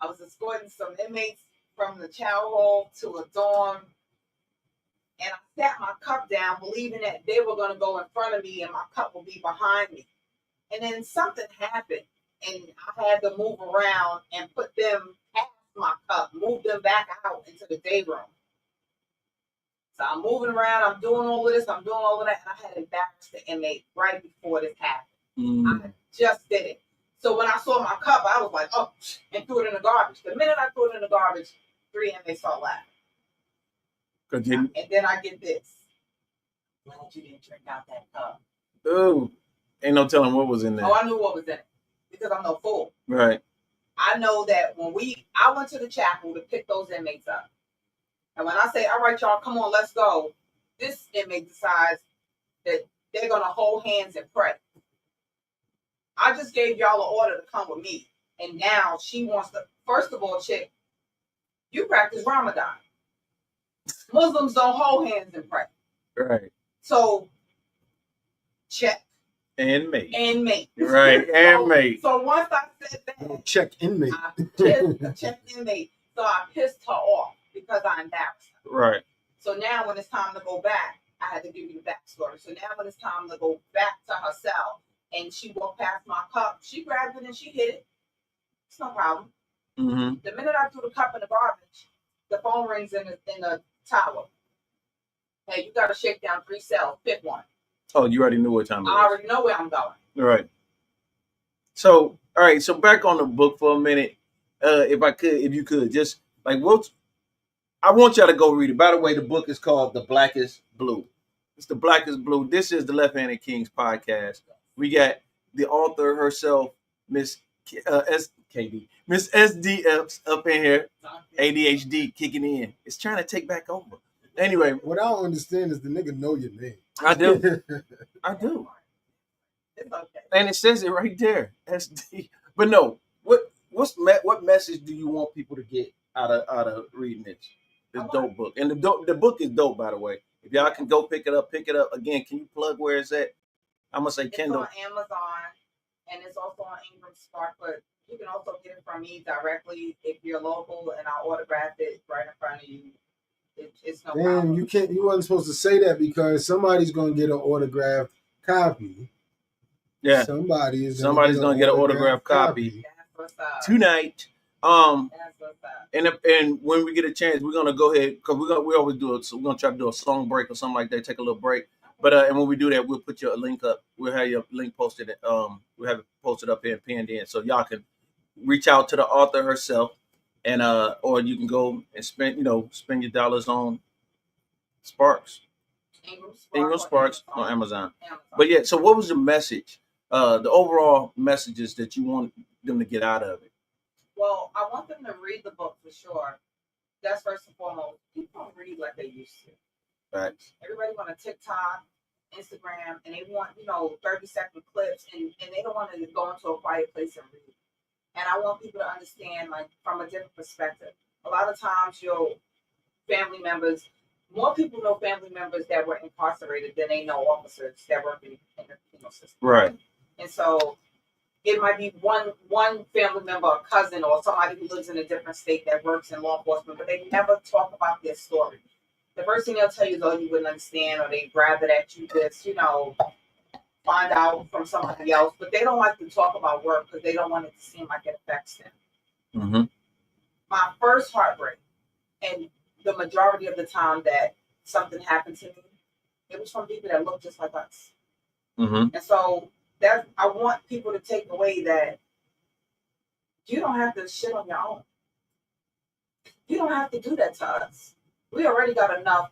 I was escorting some inmates from the chow hall to a dorm. And I sat my cup down, believing that they were going to go in front of me and my cup would be behind me. And then something happened, and I had to move around and put them past my cup, move them back out into the day room. So I'm moving around, I'm doing all of this, I'm doing all of that, and I had embarrassed the inmate right before this happened. I just did it. So when I saw my cup, I was like, oh, and threw it in the garbage. The minute I threw it in the garbage, 3 inmates started laughing. Continue. And then I get this. Glad you didn't drink out that cup. Oh, ain't no telling what was in there. Oh, I knew what was in it because I'm no fool. Right. I know that when I went to the chapel to pick those inmates up. And when I say, all right, y'all, come on, let's go, this inmate decides that they're going to hold hands and pray. I just gave y'all an order to come with me. And now she wants to, first of all, chick, you practice Ramadan. Muslims don't hold hands and pray. Right. So, check. Inmate. Inmate. Right, inmate. So once I said that, check inmate. Check inmate. So I pissed her off because I embarrassed her. Right. So now when it's time to go back, I had to give you the backstory. So now when it's time to go back to her cell and she walked past my cup, she grabbed it and she hid it. It's no problem. Mm-hmm. The minute I threw the cup in the garbage, the phone rings in the tower. Hey, you got to shake down 3 cells. Pick one. Oh, you already knew what time it was. I already know where I'm going. Right. So, all right. So back on the book for a minute, if you could, just like I want y'all to go read it. By the way, the book is called The Blackest Blue. It's The Blackest Blue. This is the Left-Handed Kings podcast. We got the author herself, Miss Miss SDF's up in here. ADHD kicking in. It's trying to take back over. Anyway, what I don't understand is the nigga know your name. I do. I do. It's okay. And it says it right there. SD. But no, what message do you want people to get out of reading this? This dope book. And the book is dope, by the way. If y'all can go pick it up. Again, can you plug where it's at? I'm gonna say Kindle. It's on Amazon and it's also on Ingram Spark, but you can also get it from me directly if you're local, and I'll autograph it right in front of you. It's no problem. You wasn't supposed to say that because somebody's gonna get an autographed copy. Yeah. Somebody's gonna get an autographed copy tonight. That's what's up. And when we get a chance, we're gonna go ahead because we always do it. So we're gonna try to do a song break or something like that. Take a little break. But and when we do that, we'll put your link up. We'll have your link posted. We'll have it posted up here and pinned in, so y'all can reach out to the author herself, and or you can go and spend your dollars on Sparks, Ingram Sparks on Amazon. But yeah, so what was the message? The overall messages that you want them to get out of it? Well, I want them to read the book for sure. That's first and foremost. People don't read like they used to. Right. Everybody want a TikTok, Instagram, and they want 30-second clips, and they don't want to go into a quiet place and read. And I want people to understand, like, from a different perspective. A lot of times, your family members, more people know family members that were incarcerated than they know officers that work in the penal system. Right. And so it might be one family member, a cousin, or somebody who lives in a different state that works in law enforcement, but they never talk about their story. The first thing they'll tell you is, oh, you wouldn't understand, or they'd rather that you just, find out from somebody else. But they don't like to talk about work because they don't want it to seem like it affects them. Mm-hmm. My first heartbreak, and the majority of the time that something happened to me, it was from people that look just like us. Mm-hmm. And so I want people to take away that you don't have to shit on your own. You don't have to do that to us. We already got enough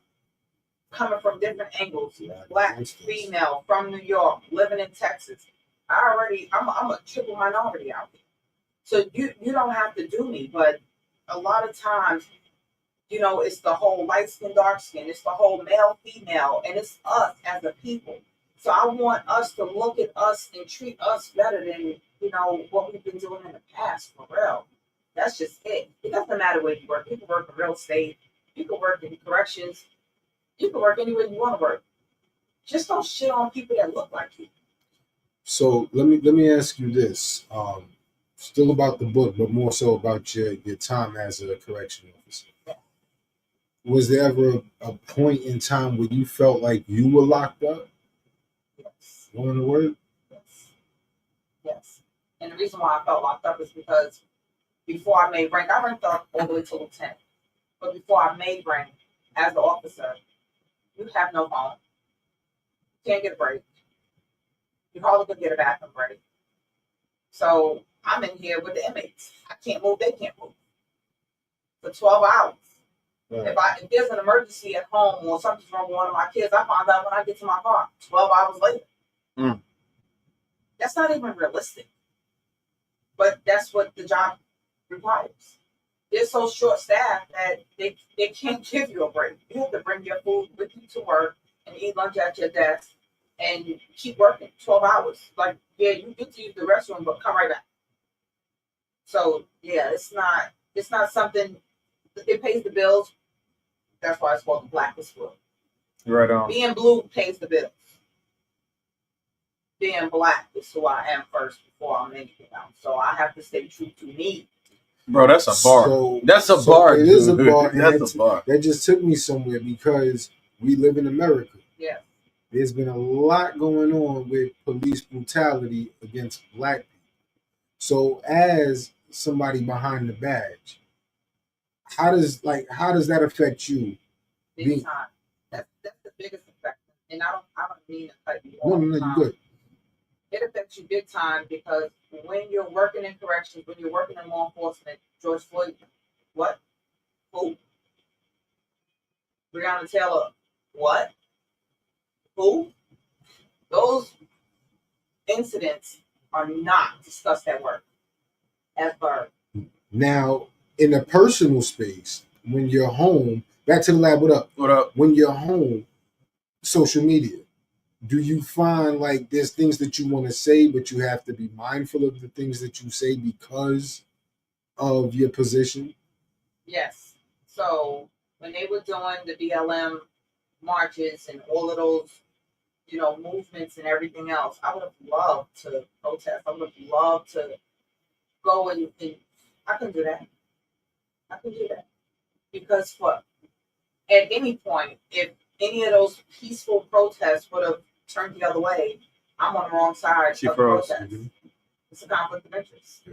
coming from different angles. Black, female, from New York, living in Texas. I'm a triple minority out here. So you don't have to do me. But a lot of times, it's the whole light skin, dark skin. It's the whole male, female. And it's us as a people. So I want us to look at us and treat us better than, what we've been doing in the past, for real. That's just it. It doesn't matter where you work. You can work in real estate. You can work in corrections. You can work anywhere you want to work. Just don't shit on people that look like you. So let me ask you this. Still about the book, but more so about your time as a correction officer. Was there ever a point in time where you felt like you were locked up? Yes. Going to work? Yes. Yes. And the reason why I felt locked up is because before I made rank, I ranked up all the way to lieutenant. But before I made rank as an officer, you have no phone. You can't get a break. You hardly could get a bathroom break. So I'm in here with the inmates. I can't move, they can't move. For 12 hours. Right. If there's an emergency at home or something's wrong with one of my kids, I find out when I get to my car, 12 hours later. Mm. That's not even realistic. But that's what the job requires. They're so short staffed that they can't give you a break. You have to bring your food with you to work and eat lunch at your desk and keep working 12 hours. Like, yeah, you get to use the restroom, but come right back. So yeah, it's not something. It pays the bills. That's why it's called the Blackest. Right on. Being blue pays the bills. Being black is who I am first before I'm anything else. So I have to stay true to me. Bro, that's a bar. That's a bar. It is a bar. That's a bar. That just took me somewhere because we live in America. Yeah. There's been a lot going on with police brutality against black people. So as somebody behind the badge, how does that affect you? Big time. That's the biggest effect. And I don't mean to cut you off. No, you're good. It affects you big time because when you're working in corrections, when you're working in law enforcement, George Floyd, what? Who? Breonna Taylor, what? Who? Those incidents are not discussed at work. Ever. Now, in a personal space, when you're home, back to the lab, what up? What up? When you're home, social media, do you find like there's things that you want to say, but you have to be mindful of the things that you say because of your position? Yes. So when they were doing the BLM marches and all of those, movements and everything else, I would have loved to protest. I would have loved to go and I can do that. I can do that. Because at any point, if any of those peaceful protests would have turned the other way, I'm on the wrong side of the protest. Mm-hmm. It's a conflict of interest.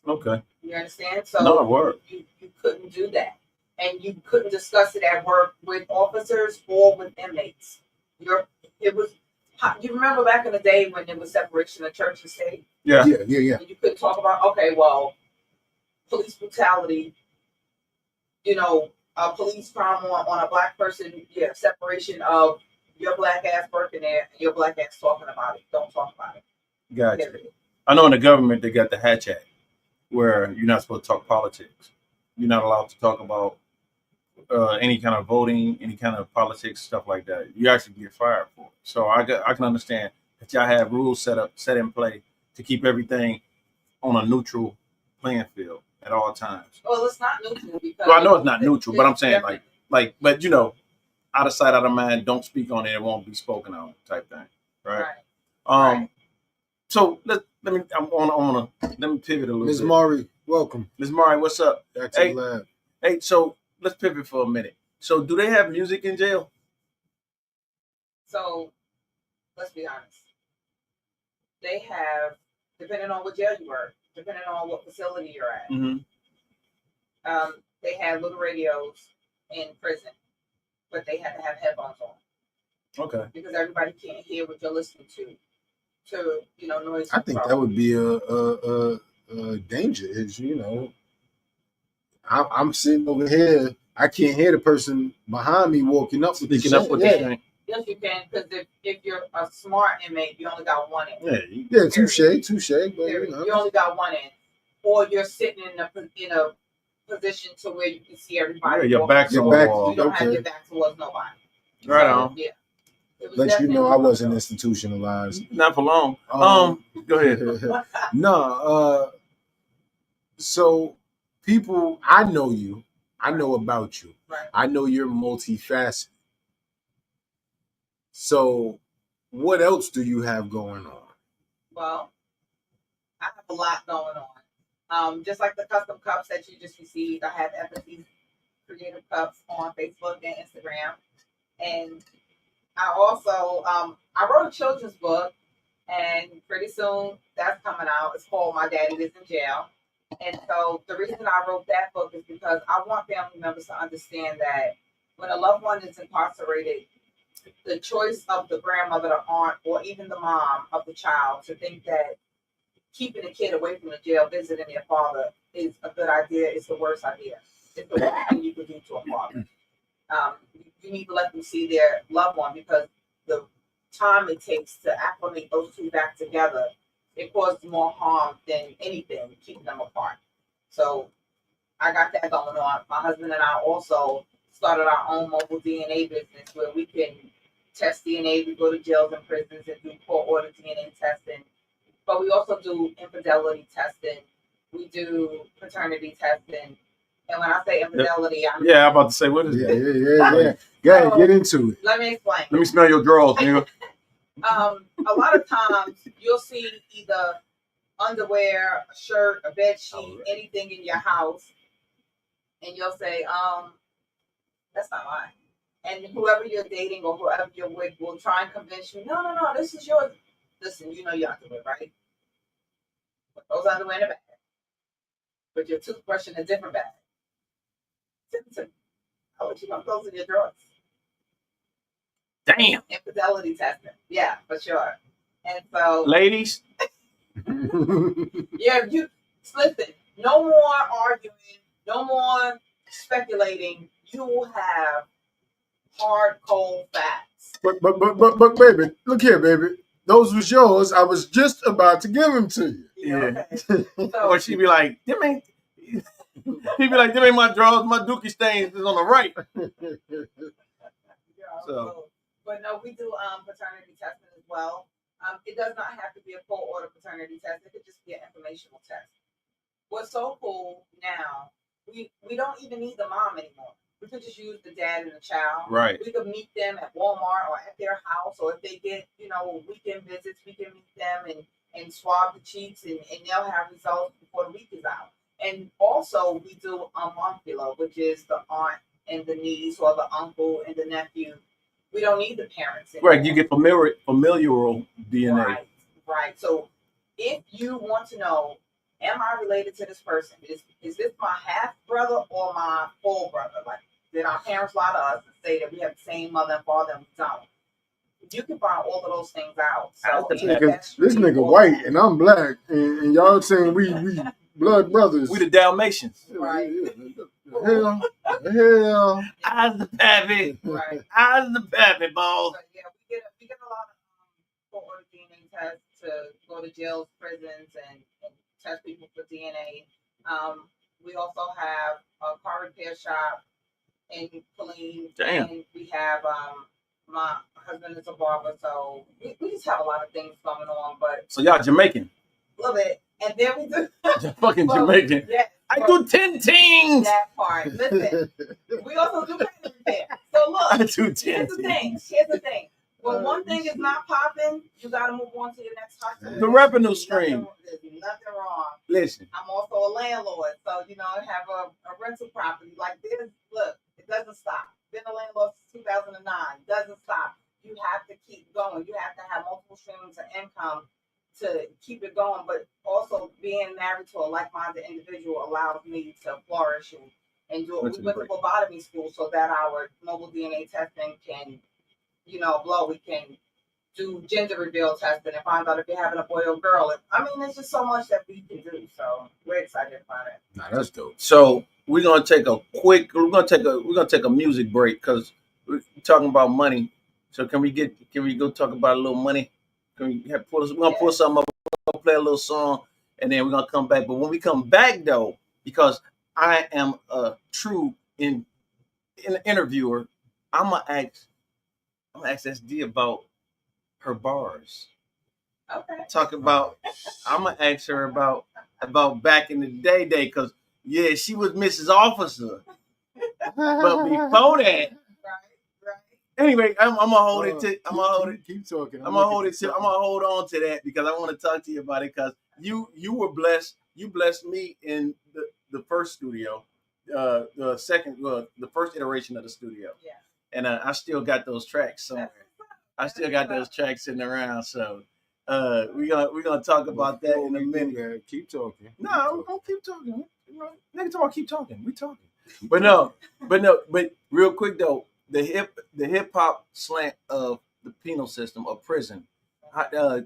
Okay. You understand? So no, work. You couldn't do that. And you couldn't discuss it at work with officers or with inmates. You remember back in the day when there was separation of church and state? Yeah. And you couldn't talk about, okay, well, police brutality, a police crime on a black person, separation of your black ass working there and your black ass talking about it. Don't talk about it. Gotcha. I know in the government they got the Hatch Act where you're not supposed to talk politics. You're not allowed to talk about any kind of voting, any kind of politics, stuff like that. You actually get fired for it. So I can understand that y'all have rules set in play to keep everything on a neutral playing field at all times. Well, it's not neutral because I know it's not neutral, but I'm saying but out of sight, out of mind. Don't speak on it; it won't be spoken on, type thing, right? Right. So let me pivot a little bit. Ms. Maury, welcome. Ms. Maury, what's up? Back to the lab. Hey, so let's pivot for a minute. So do they have music in jail? So let's be honest. They have, depending on what jail you were, depending on what facility you're at. Mm-hmm. They had little radios in prison, but they had to have headphones on. Okay. Because everybody can't hear what you're listening to noise. I think that would be a danger. Is I'm sitting over here. I can't hear the person behind me walking up with speaking up with the thing. Yes, you can, because if you're a smart inmate, you only got one in. Yeah, touche. But you only got one in, or you're sitting in a position to where you can see everybody. Yeah, your back to the wall. You don't have your back towards nobody. Right on. Yeah. Let you know I wasn't institutionalized. Not for long. Go ahead. No. So people, I know you. I know about you. Right. I know you're multifaceted. So what else do you have going on? Well, I have a lot going on. Just like the custom cups that you just received, I have empathy Creative Cups on Facebook and Instagram. And I also I wrote a children's book, and pretty soon that's coming out. It's called My Daddy Is in Jail. And so the reason I wrote that book is because I want family members to understand that when a loved one is incarcerated, the choice of the grandmother, the aunt, or even the mom of the child to think that keeping a kid away from the jail, visiting their father, is a good idea. It's the worst idea. It's the worst thing you could do to a father. You need to let them see their loved one, because the time it takes to acclimate those two back together, it causes more harm than anything keeping them apart. So I got that going on. My husband and I also started our own mobile DNA business where we can test DNA. We go to jails and prisons and do court order DNA testing. But we also do infidelity testing. We do paternity testing. And when I say infidelity, I'm about to say, what is Yeah. Go ahead, get into it. Let me explain. Let me smell your drawers, nigga. A lot of times you'll see either underwear, a shirt, a bed sheet, anything in your house, and you'll say, that's not mine. And whoever you're dating or whoever you're with will try and convince you, no, this is yours. Listen, you know your underwear, right? Put those underwear in a bag. Put your toothbrush in a different bag. I'll let you know those in your drawers. Damn. Infidelity testing. Yeah, for sure. And so, ladies. yeah, you listen. No more arguing. No more speculating. You will have hard, cold facts. But, baby, look here, baby. Those was yours. I was just about to give them to you. Yeah. Okay. So, or she'd be like, them ain't. He'd be like, them ain't my drawers. My dookie stains is on the right. So. But no, we do paternity testing as well. It does not have to be a full order paternity test. It could just be an informational test. What's so cool now, we don't even need the mom anymore. We could just use the dad and the child. Right. We could meet them at Walmart or at their house, or if they get, weekend visits, we can meet them and swab the cheeks, and they'll have results before the week is out. And also we do uncular, which is the aunt and the niece, or the uncle and the nephew. We don't need the parents anymore. Right, you get familial DNA. Right. So if you want to know, am I related to this person? Is this my half brother or my full brother? Like, did our parents lie to us and say that we have the same mother and father and we don't? You can find all of those things out. So this nigga white and I'm black, and y'all saying we blood brothers. We the Dalmatians. Right. Hell. Eyes the pappy. Right. Eyes the pappy, balls. So, yeah, we get a lot of court DNA tests to go to jails, prisons, and test people for DNA. We also have a car repair shop in Killeen. Damn. And we have my husband is a barber, so we just have a lot of things going on. But so y'all Jamaican? A little bit. And then we do fucking Jamaican. Yeah. I do 10 things. That part. Listen, we also do payment repair. So look, I do 10 Here's the thing. When one thing is not popping, you got to move on to your next hustle. The revenue stream. There's nothing wrong. Listen. I'm also a landlord, so have a rental property. Like this, look, it doesn't stop. Been a landlord since 2009. Doesn't stop. You have to keep going. You have to have multiple streams of income to keep it going, but also being married to a like-minded individual allows me to flourish and do it. We went to phlebotomy school so that our mobile DNA testing can, blow. We can do gender reveal testing and find out if you're having a boy or girl. There's just so much that we can do. So we're excited about it. Nah, that's dope. So we're gonna take a music break because we're talking about money. So can we go talk about a little money? We're gonna pull something up, we're gonna play a little song, and then we're gonna come back. But when we come back though, because I am a true interviewer, I'm gonna ask SD about her bars. Okay. I'm gonna ask her about back in the day, because she was Mrs. Officer. But before that, anyway, I'm gonna hold it. Keep talking. I'm gonna hold on to that because I want to talk to you about it because you were blessed. You blessed me in the first studio the first iteration of the studio. Yeah. And I still got those tracks somewhere. I still got those tracks sitting around. So we're gonna talk about that in a minute. Keep talking. No, don't keep talking. Nigga talk, keep talking. We talking. But real quick though, the hip hop slant of the penal system of prison. Do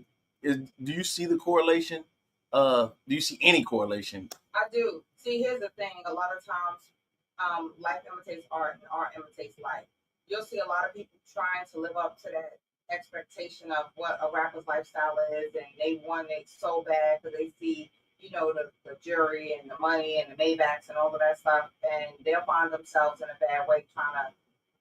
you see the correlation? Do you see any correlation? I do. See, here's the thing. A lot of times, life imitates art, and art imitates life. You'll see a lot of people trying to live up to that expectation of what a rapper's lifestyle is, and they want it so bad because they see, the jury and the money and the Maybachs and all of that stuff, and they'll find themselves in a bad way trying to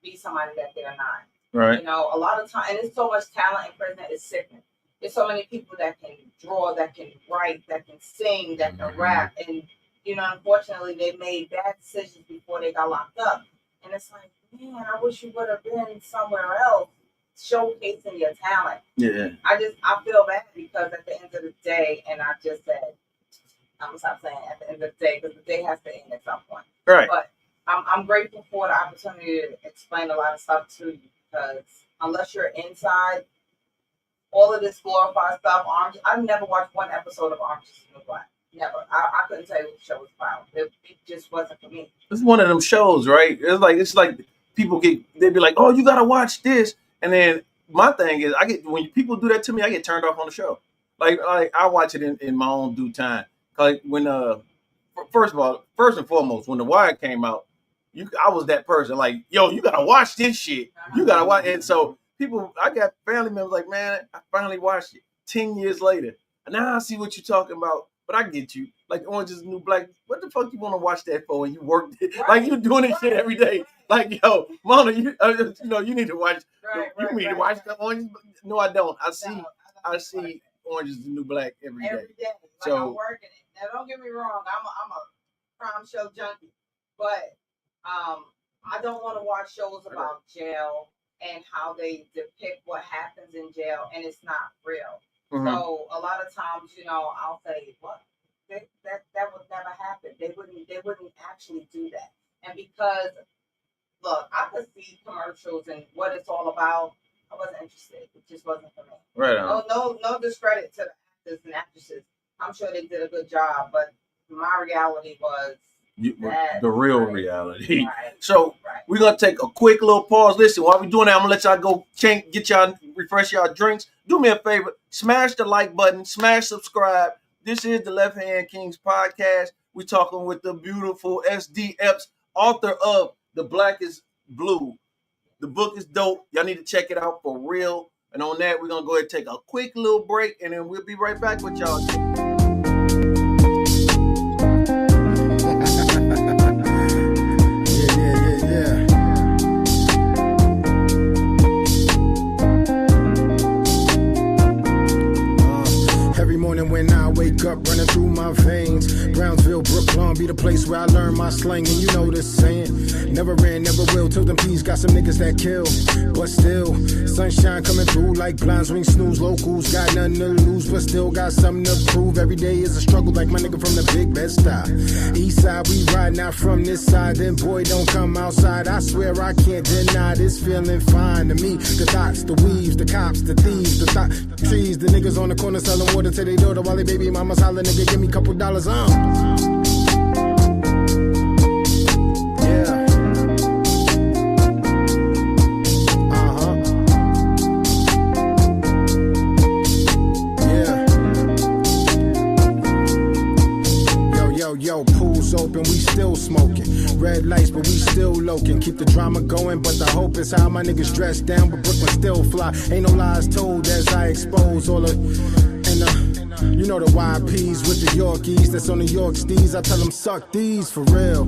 be somebody that they're not. Right. A lot of time, and there's so much talent in prison, it's sickening. There's so many people that can draw, that can write, that can sing, that can rap, and unfortunately, they made bad decisions before they got locked up, and it's like, man, I wish you would have been somewhere else showcasing your talent. Yeah. I feel bad because at the end of the day, and I just said, I'm gonna stop saying at the end of the day because the day has to end at some point. Right. But I'm grateful for the opportunity to explain a lot of stuff to you because unless you're inside all of this glorified stuff, I've never watched one episode of Orange is the New Black. Never. I couldn't tell you what the show was about. It just wasn't for me. It's one of them shows, right? It's like people they'd be like, "Oh, you gotta watch this," and then my thing is, when people do that to me, I get turned off on the show. Like I watch it in my own due time. Like when first and foremost, when The Wire came out, I was that person. Like, yo, you gotta watch this shit. You gotta watch. And so I got family members like, man, I finally watched it 10 years later. Now I see what you're talking about. But I get you. Like Orange is the New Black. What the fuck you want to watch that for? When you work, like you doing this shit every day. Like, yo, Mona, you need to watch. You need to watch the Orange. No, I don't. I see Orange is the New Black every day. Like so I'm working it. Now, don't get me wrong. I'm a crime show junkie, but I don't want to watch shows about jail and how they depict what happens in jail, and it's not real. Mm-hmm. So a lot of times, I'll say, "What? That would never happen. They wouldn't actually do that." And because, look, I could see commercials and what it's all about. I wasn't interested. It just wasn't for me. Right on. No discredit to the actors and actresses. I'm sure they did a good job, but my reality was the real reality. Right. So we're gonna take a quick little pause. Listen, while we're doing that, I'm gonna let y'all go refresh y'all drinks. Do me a favor, smash the like button, smash subscribe. This is the Left Hand Kings podcast. We're talking with the beautiful SD Epps, author of The Blackest Blue. The book is dope. Y'all need to check it out for real. And on that, we're gonna go ahead and take a quick little break, and then we'll be right back with y'all. When I wake up running through my veins, Brownsville, Brooklyn be the place where I learn my slang, and you know this saying, never ran, never will, till them P's got some niggas that kill, but still, sunshine coming through like blind swing snooze, locals got nothing to lose, but still got something to prove, every day is a struggle like my nigga from the Big Bed-Stuy, east side we ride, not from this side, then boy don't come outside, I swear I can't deny this feeling fine to me, the dots, the weaves, the cops, the thieves, the trees, the niggas on the corner selling water to their daughter while they baby mama's holler, nigga, give me a couple dollars, yeah. Yeah. Yo, pool's open, we still smoking. Red lights, but we still loking. Keep the drama going, but the hope is how my niggas dressed down, but Brooklyn still fly. Ain't no lies told as I expose all the you know the YPs with the Yorkies that's on the York steez. I tell them suck these for real.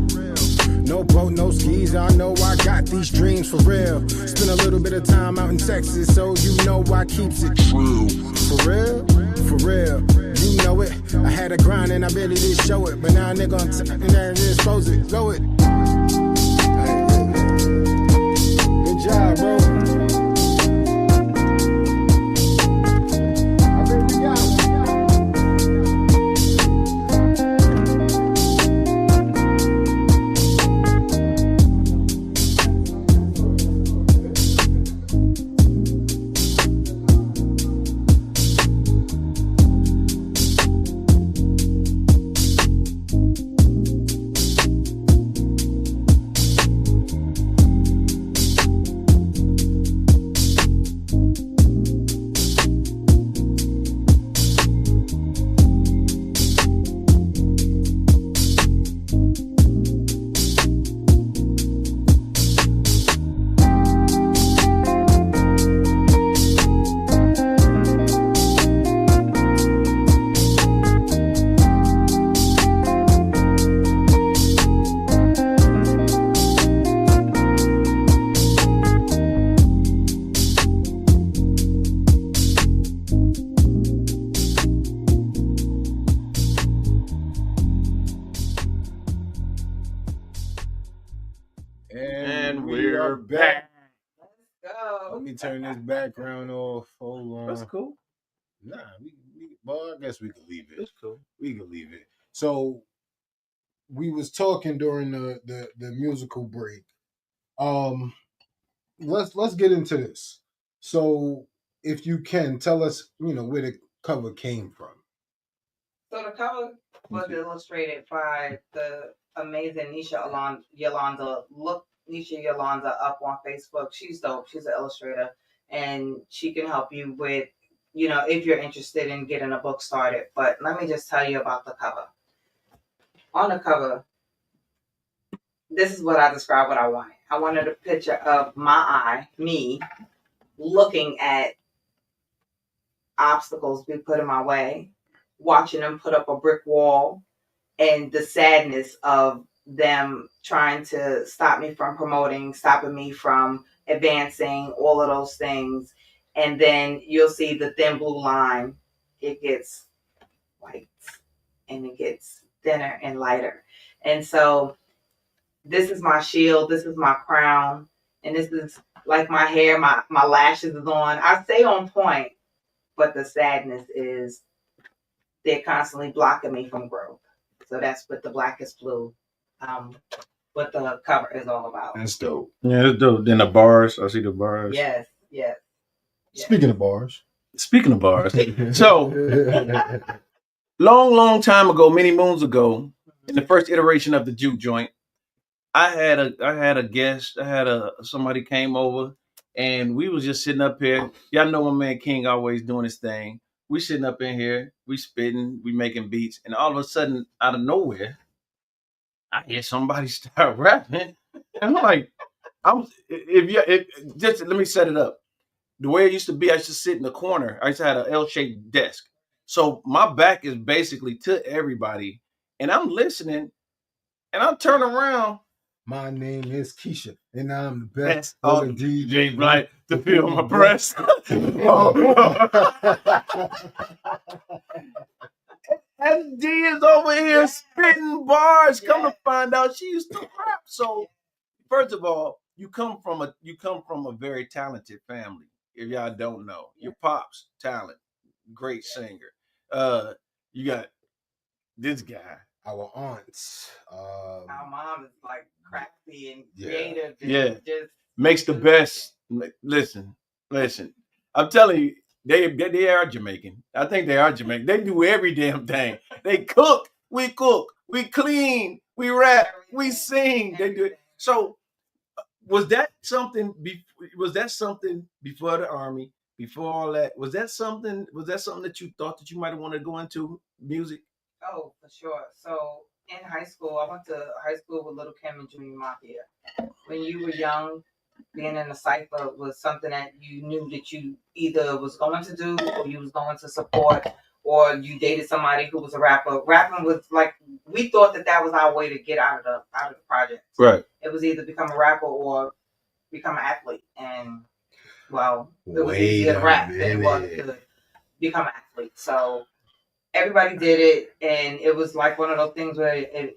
No boat, no skis. I know I got these dreams for real. Spend a little bit of time out in Texas, so you know I keeps it true. For real, for real. You know it. I had a grind and I barely did show it, but now a nigga and expose it. Go it. Good job, bro. me turn this background off. Hold on. That's cool. Nah, well, I guess we could leave it. That's cool. We could leave it. So we was talking during the musical break. Let's get into this. So if you can tell us, where the cover came from. So the cover was illustrated by the amazing Nisha Yolanda. Look Nisha Yolanda up on Facebook. She's dope. She's an illustrator, and she can help you with, if you're interested in getting a book started. But let me just tell you about the cover. On the cover, this is what I described what I wanted. I wanted a picture of me, looking at obstacles be put in my way, watching them put up a brick wall, and the sadness of them trying to stop me from promoting, stopping me from advancing, all of those things. And then you'll see the thin blue line. It gets white and it gets thinner and lighter. And so this is my shield, this is my crown, and this is like my hair, my lashes is on. I stay on point, but the sadness is they're constantly blocking me from growth. So that's what the Blackest Blue, what the cover is all about. That's dope. Yeah, it's dope. Then the bars, I see the bars. Yes. Speaking of bars. So, long time ago, many moons ago, in the first iteration of the juke joint, I had a guest. Somebody came over, and we was just sitting up here. Y'all know my man King always doing his thing. We sitting up in here, we spitting, we making beats, and all of a sudden, out of nowhere, I hear somebody start rapping. And I'm like, just let me set it up. The way it used to be, I used to sit in the corner. I used to have an L-shaped desk. So my back is basically to everybody. And I'm listening, and I turn around. My name is Keisha, and I'm the best Oh, DJ Blight to feel my breast. SD is over here spitting bars. Come to find out, she used to rap. So, first of all, you come from a very talented family. If y'all don't know, your pops talent, great singer. You got this guy. Our aunts. Our mom is like crafty and creative. Yeah. Just Makes the best. Listen. I'm telling you, they are Jamaican. I think they are Jamaican. They do every damn thing. They cook, we clean, we rap, we sing. They do it. So was that something before the army, before all that? Was that something that you thought that you might have wanted to go into music? Oh, for sure. So in high school, I went to high school with Little Kim and Junior Mafia. When you were young, being in a cypher was something that you knew that you either was going to do or you was going to support, or you dated somebody who was a rapper. Rapping was like, we thought that was our way to get out of the project. Right. It was either become a rapper or become an athlete. And well, it was easier to rap than it was to become an athlete. So everybody did it, and it was like one of those things where if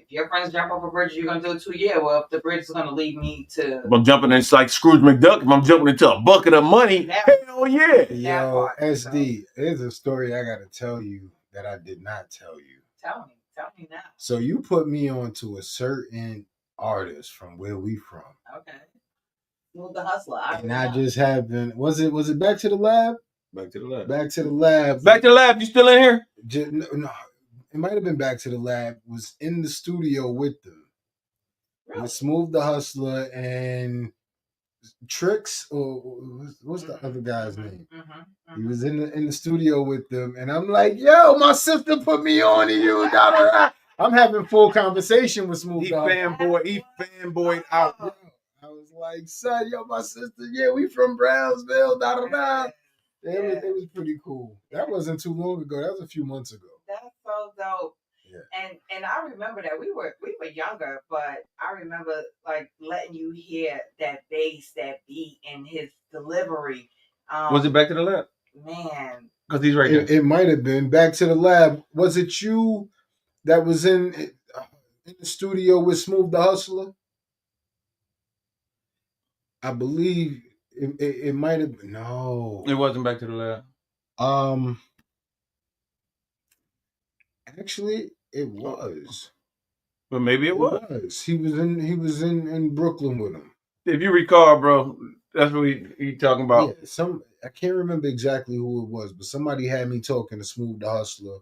your friends jump off a bridge, you're gonna do it too. Yeah, well, if the bridge is gonna lead me to, if I'm jumping, it's like Scrooge McDuck. If I'm jumping into a bucket of money, hell yeah. Yo, SD, there's a story I gotta tell you that I did not tell you. Tell me now. So you put me onto a certain artist from where we from. Okay. Well, the Hustler. I just haven't. Was it Back to the Lab? Back to the Lab. Back to the Lab. Back to the Lab. You still in here? No, it might have been Back to the Lab. Was in the studio with them. Really? With Smooth the Hustler and Tricks, or what's the other guy's name? He was in the studio with them, and I'm like, yo, my sister put me on to you. I'm having full conversation with Smooth. He fanboyed out. I was like, son, yo, my sister, yeah, we from Brownsville, It was pretty cool. That wasn't too long ago. That was a few months ago. That's so dope. Yeah. And I remember that we were younger, but I remember like letting you hear that bass, that beat, and his delivery. Was it Back to the Lab? Man, because he's right there. It might have been Back to the Lab. Was it you that was in the studio with Smooth the Hustler? I believe It might have been no. It wasn't Back to the Lab. Actually, it was. But maybe it was. He was in Brooklyn with him. If you recall, bro, that's what he talking about. Yeah, I can't remember exactly who it was, but somebody had me talking to Smooth the Hustler,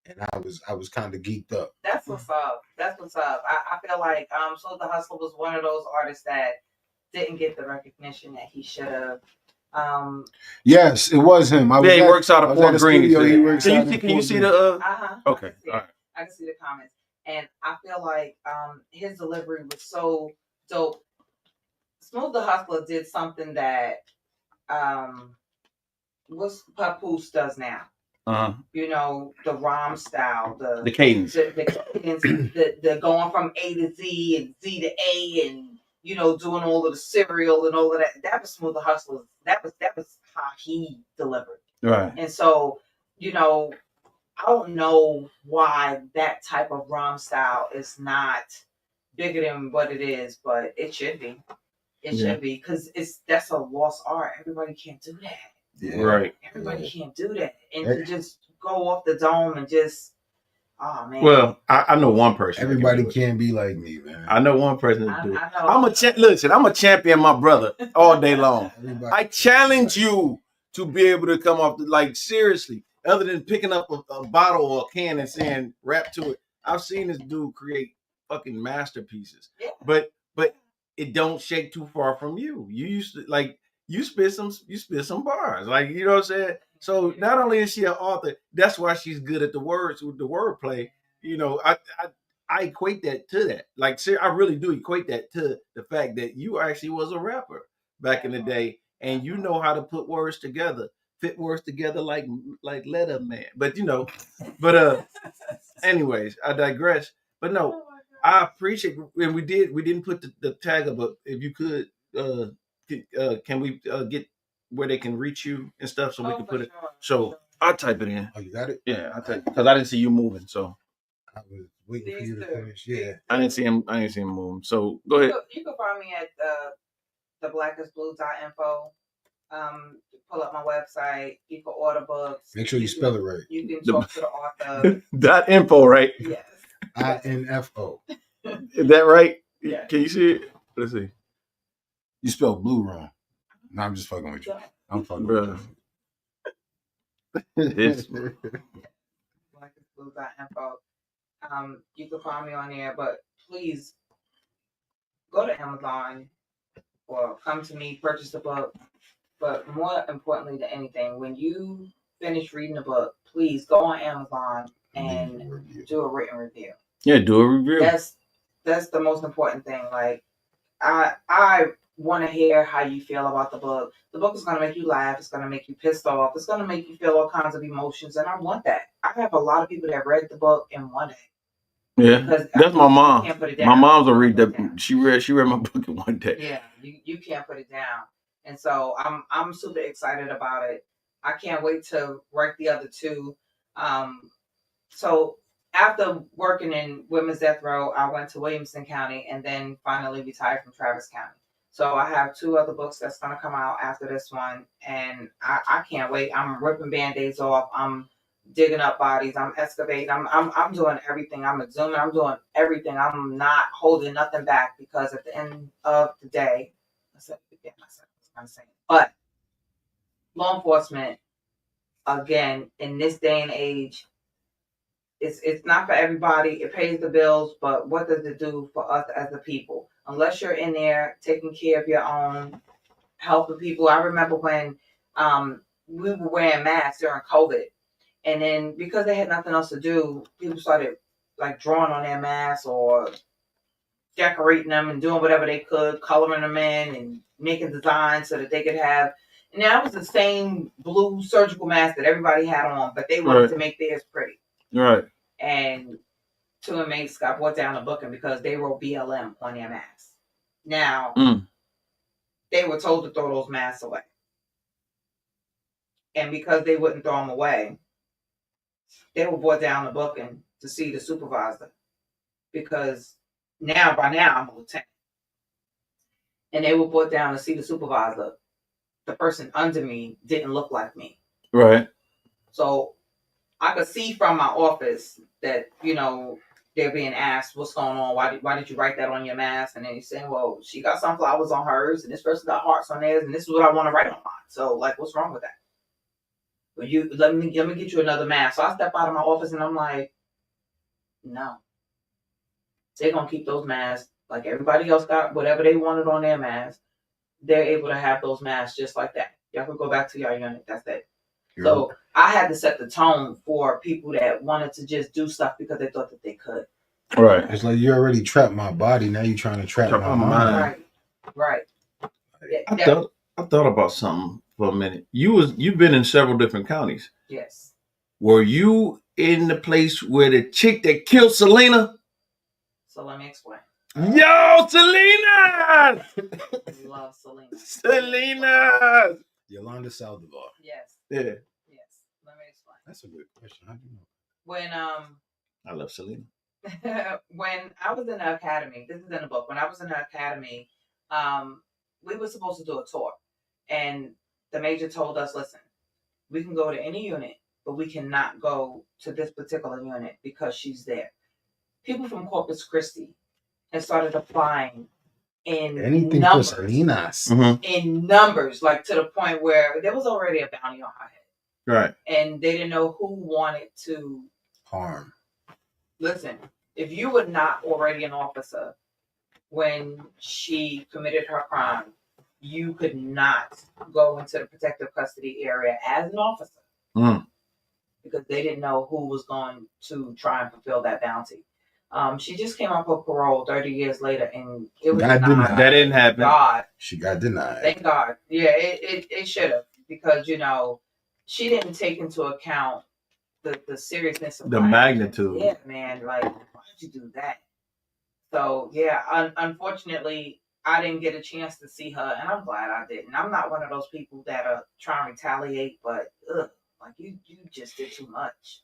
and I was kind of geeked up. That's what's up. That's what's up. I feel like Smooth the Hustler was one of those artists that didn't get the recognition that he should have. Yes, it was him. He works out of Fort Greene. Can you see the? Okay. I can see the comments, and I feel like his delivery was so dope. Smooth the Hustler did something that what's Papoose does now. You know, the rhyme style, the cadence, the going from A to Z and Z to A, and you know, doing all of the cereal and all of that. That was Smooth the Hustler. That was how he delivered. Right. And so, you know, I don't know why that type of rhyme style is not bigger than what it is, but it should be. It should be, because that's a lost art. Everybody can't do that. Yeah. Right. Everybody can't do that. And to just go off the dome and just, oh man. Well, I know one person. Everybody can't be like me, man. I know one person to do it. Listen, I'm a champion, my brother, all day long. I challenge you to be able to come off seriously, other than picking up a bottle or a can and saying rap to it. I've seen this dude create fucking masterpieces. Yeah. But it don't shake too far from you. You used to you spit some bars. You know what I'm saying? So not only is she an author, that's why she's good at the words with the wordplay. You know, I equate that to that. I really do equate that to the fact that you actually was a rapper back in the day, and you know how to put words together, fit words together like Letterman. But anyways, I digress. But no, I appreciate, and we didn't put the tag up, but if you could, can we get where they can reach you and stuff so we can put it? So I'll type it in. Oh, you got it? Yeah, I'll type, because I didn't see you moving. So I was waiting for you to finish. Yeah, I didn't see him moving. So go ahead. You can find me at the blackestblue.info. Pull up my website. You can order books. Make sure you spell it right. You can talk to the author. .info, right? Yes. INFO. Is that right? Yeah. Can you see it? Let's see. You spelled blue wrong. No, I'm just fucking with you. I'm fucking with you. Blackestblue.info. You can find me on there, but please go to Amazon or come to me, purchase the book. But more importantly than anything, when you finish reading the book, please go on Amazon and do a written review. Yeah, do a review. That's the most important thing. I want to hear how you feel about the book. The book is going to make you laugh. It's going to make you pissed off. It's going to make you feel all kinds of emotions, and I want that. I have a lot of people that read the book in one day. Yeah, that's my mom. My mom's will read that. She read my book in one day. Yeah, you can't put it down. And so I'm super excited about it. I can't wait to write the other two. So after working in Women's Death Row, I went to Williamson County and then finally retired from Travis County. So I have 2 other books that's going to come out after this one. And I can't wait. I'm ripping Band-Aids off. I'm digging up bodies. I'm excavating. I'm doing everything. I'm exhuming. I'm doing everything. I'm not holding nothing back, because at the end of the day, but law enforcement, again, in this day and age, it's not for everybody. It pays the bills, but what does it do for us as a people? Unless you're in there taking care of your own, helping people. I remember when we were wearing masks during COVID, and then because they had nothing else to do, people started drawing on their masks or decorating them and doing whatever they could, coloring them in and making designs so that they could have. And that was the same blue surgical mask that everybody had on, but they wanted to make theirs pretty. Right. And 2 inmates got brought down to booking because they wrote BLM on their masks. Now, they were told to throw those masks away. And because they wouldn't throw them away, they were brought down to booking to see the supervisor. Because by now, I'm a lieutenant. and they were brought down to see the supervisor, the person under me didn't look like me. Right. So I could see from my office that, they're being asked what's going on. Why did you write that on your mask? And then he's saying, well, she got sunflowers on hers, and this person got hearts on theirs, and this is what I want to write on mine. So, like, what's wrong with that? Well, let me get you another mask. So I step out of my office and I'm like, no. They're gonna keep those masks like everybody else got whatever they wanted on their mask. They're able to have those masks just like that. Y'all can go back to your unit. That's it. So I had to set the tone for people that wanted to just do stuff because they thought that they could. Right. It's like you already trapped my body. Now you're trying to trap my mind. Right. I thought about something for a minute. You've been in several different counties. Yes. Were you in the place where the chick that killed Selena? So let me explain. Yo, Selena! Love Selena. Selena! Yolanda Saldivar. Yes. Yeah. Yes. Let me explain. That's a good question. How do you know? When I love Selena. when I was in the academy, this is in the book. When I was in the academy, we were supposed to do a tour, and the major told us, "Listen, we can go to any unit, but we cannot go to this particular unit because she's there." People from Corpus Christi had started applying in anything numbers, for Salinas. Mm-hmm. in numbers, like to the point where there was already a bounty on her head, right? And they didn't know who wanted to harm. Listen, if you were not already an officer when she committed her crime, you could not go into the protective custody area as an officer because they didn't know who was going to try and fulfill that bounty. She just came up with parole 30 years later, and it was denied. That didn't happen. God, she got denied. Thank God. Yeah, it should have, because she didn't take into account the seriousness of the magnitude. Yeah, man. Like, why did you do that? So yeah, unfortunately, I didn't get a chance to see her, and I'm glad I didn't. I'm not one of those people that are trying to retaliate, but like you just did too much.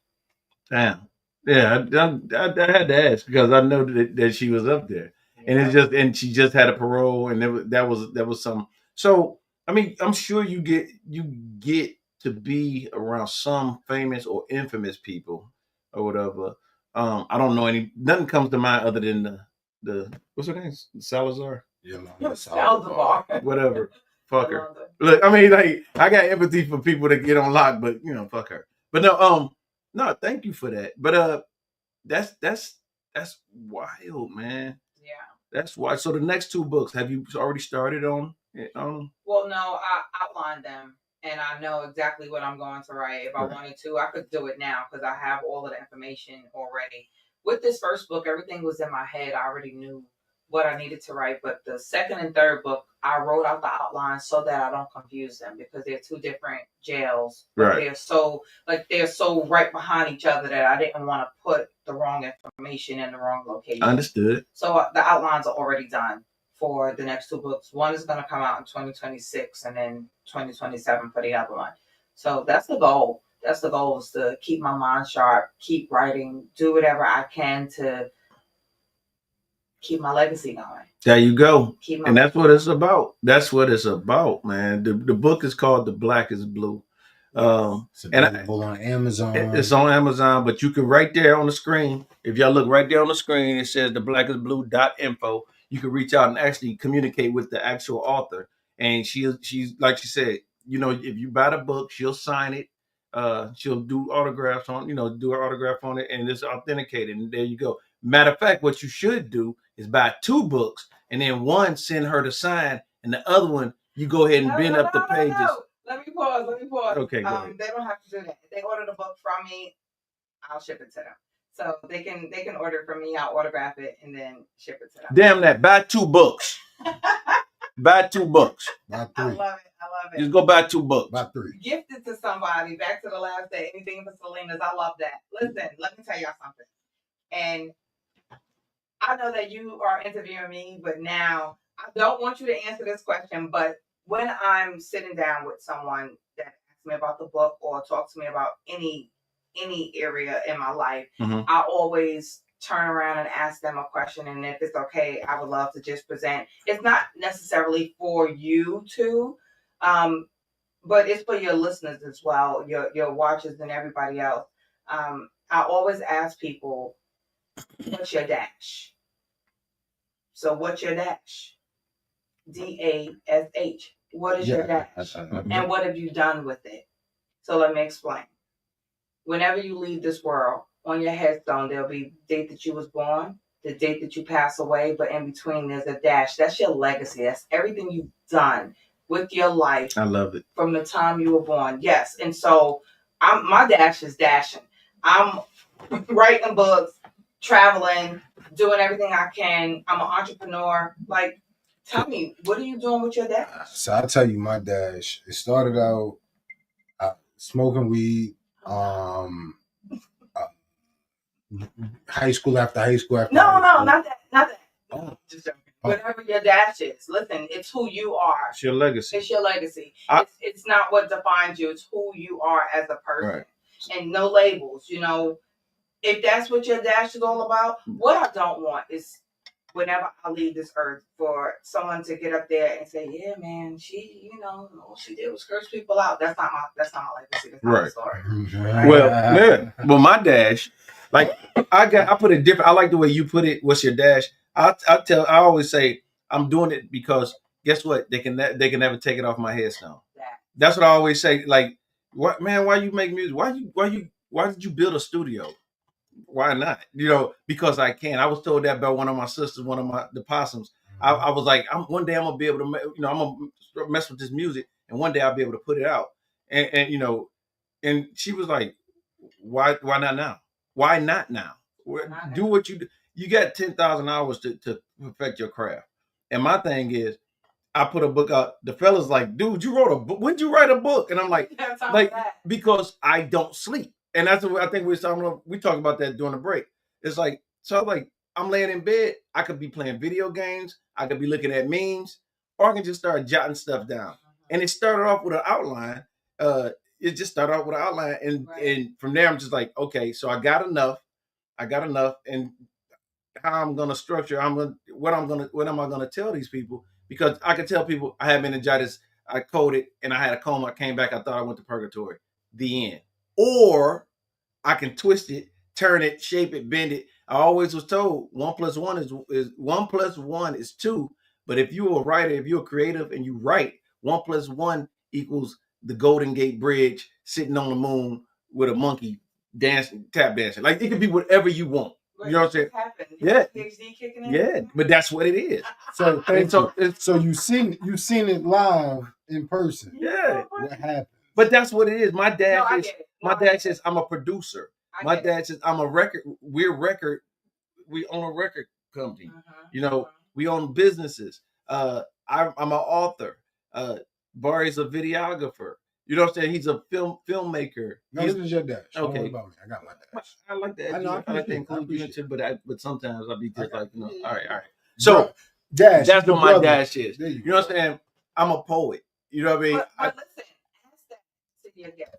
Damn. Yeah, I had to ask because I know that she was up there, and and she just had a parole, and that was some. So I mean, I'm sure you get to be around some famous or infamous people or whatever. I don't know nothing comes to mind other than the what's her name? Salazar? Yeah, Salazar. Whatever. Fuck her. Look, I mean, like, I got empathy for people that get on lock, but fuck her. But no, thank you for that. But that's wild, man. Yeah. That's wild. So the next two books, have you already started on? Well, no, I outlined them, and I know exactly what I'm going to write. If I wanted to, I could do it now because I have all of the information already. With this first book, everything was in my head. I already knew what I needed to write. But the second and third book, I wrote out the outlines so that I don't confuse them, because they're two different jails. But they're so right behind each other that I didn't want to put the wrong information in the wrong location. Understood. So the outlines are already done for the next two books. One is going to come out in 2026 and then 2027 for the other one. So that's the goal. That's the goal, is to keep my mind sharp, keep writing, do whatever I can to keep my legacy going. There you go. And that's what it's about. That's what it's about, man. The book is called The Blackest Blue. It's available on Amazon. It's on Amazon, but you can right there on the screen. If y'all look right there on the screen, it says theblackestblue.info. You can reach out and actually communicate with the actual author. And she's like she said, if you buy the book, she'll sign it. She'll do autographs on, do her autograph on it, and it's authenticated. And there you go. Matter of fact, what you should do is buy two books, and then one send her to sign, and the other one you go ahead and bend up the pages. No. Let me pause. Okay, go ahead. They don't have to do that. If they order the book from me, I'll ship it to them. So they can order it from me. I'll autograph it and then ship it to them. Damn that! Buy two books. Buy two books. Buy three. I love it. Just go buy two books. Buy three. Gift it to somebody. Back to the last day. Anything for Selena's. I love that. Listen, let me tell y'all something. And I know that you are interviewing me, but now I don't want you to answer this question. But when I'm sitting down with someone that asks me about the book or talks to me about any area in my life, I always turn around and ask them a question. And if it's okay, I would love to just present. It's not necessarily for you to, but it's for your listeners as well, your watchers and everybody else. I always ask people, what's your dash? So what's your dash? DASH. What is your dash? And what have you done with it? So let me explain. Whenever you leave this world, on your headstone, there'll be the date that you was born, the date that you pass away, but in between there's a dash. That's your legacy. That's everything you've done with your life. I love it. From the time you were born. Yes. And so my dash is dashing. I'm writing books, traveling, doing everything I can. I'm an entrepreneur. Like, tell me, what are you doing with your dash? So I'll tell you my dash. It started out smoking weed, high school after high school after No, high school. not that. Oh. Just joking. Whatever your dash is, listen, it's who you are. It's your legacy. It's your legacy. It's not what defines you. It's who you are as a person. Right. And no labels, you know. If that's what your dash is all about, what I don't want is whenever I leave this earth for someone to get up there and say, yeah, man, she, you know, all she did was curse people out. That's not my legacy. That's not my story. Well, yeah. Well, my dash, like I put it different. I like the way you put it. What's your dash? I always say I'm doing it because guess what? They can never take it off my headstone. That's what I always say. Like, what, man? Why you make music? Why did you build a studio? Why not? You know, because I can. I was told that by one of my sisters, one of the possums. I was like, one day I'm gonna be able to, you know, I'm gonna mess with this music, and one day I'll be able to put it out. And you know, and she was like, why not now? Why not now? Do what you do. You got 10,000 hours to perfect your craft. And my thing is, I put a book out. The fella's like, dude, you wrote a book. When'd you write a book? And I'm like, because I don't sleep. And that's what I think we talked about that during the break. It's like, so like, I'm laying in bed. I could be playing video games. I could be looking at memes, or I can just start jotting stuff down. And it started off with an outline. It just started off with an outline. And from there, I'm just like, okay, so I got enough. And how I'm going to structure, what am I going to tell these people? Because I could tell people I had meningitis, I coded, and I had a coma. I came back, I thought I went to purgatory. The end. Or I can twist it, turn it, shape it, bend it. I always was told 1 + 1 is 1 + 1 is 2. But if you're a writer, if you're creative and you write, 1 + 1 equals the Golden Gate Bridge sitting on the moon with a monkey dancing, tap dancing. Like it could be whatever you want. You know what I'm saying? Yeah. PhD kicking in? Yeah, but that's what it is. So you seen it live in person. Yeah. What happened? But that's what it is. My dad says I'm a producer. My dad says I'm a record. We own a record company. You know, we own businesses. I'm an author. Barry's a videographer. You know what I'm saying? He's a filmmaker. No, this is your dash. Okay. Don't worry about me. I got my dash. I like that. I like to include you into, but sometimes I'll be just like, you know, all right. So bro, dash, that's what my dash is. You know what I'm saying? I'm a poet. You know what I mean? But listen, ask that to your guest.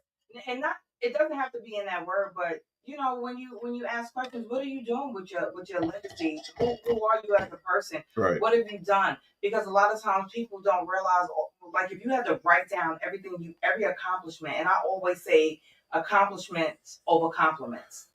And it doesn't have to be in that word, but you know, when you ask questions, what are you doing with your legacy? Who are you as a person? Right. What have you done? Because a lot of times people don't realize, like if you had to write down every accomplishment, and I always say accomplishments over compliments.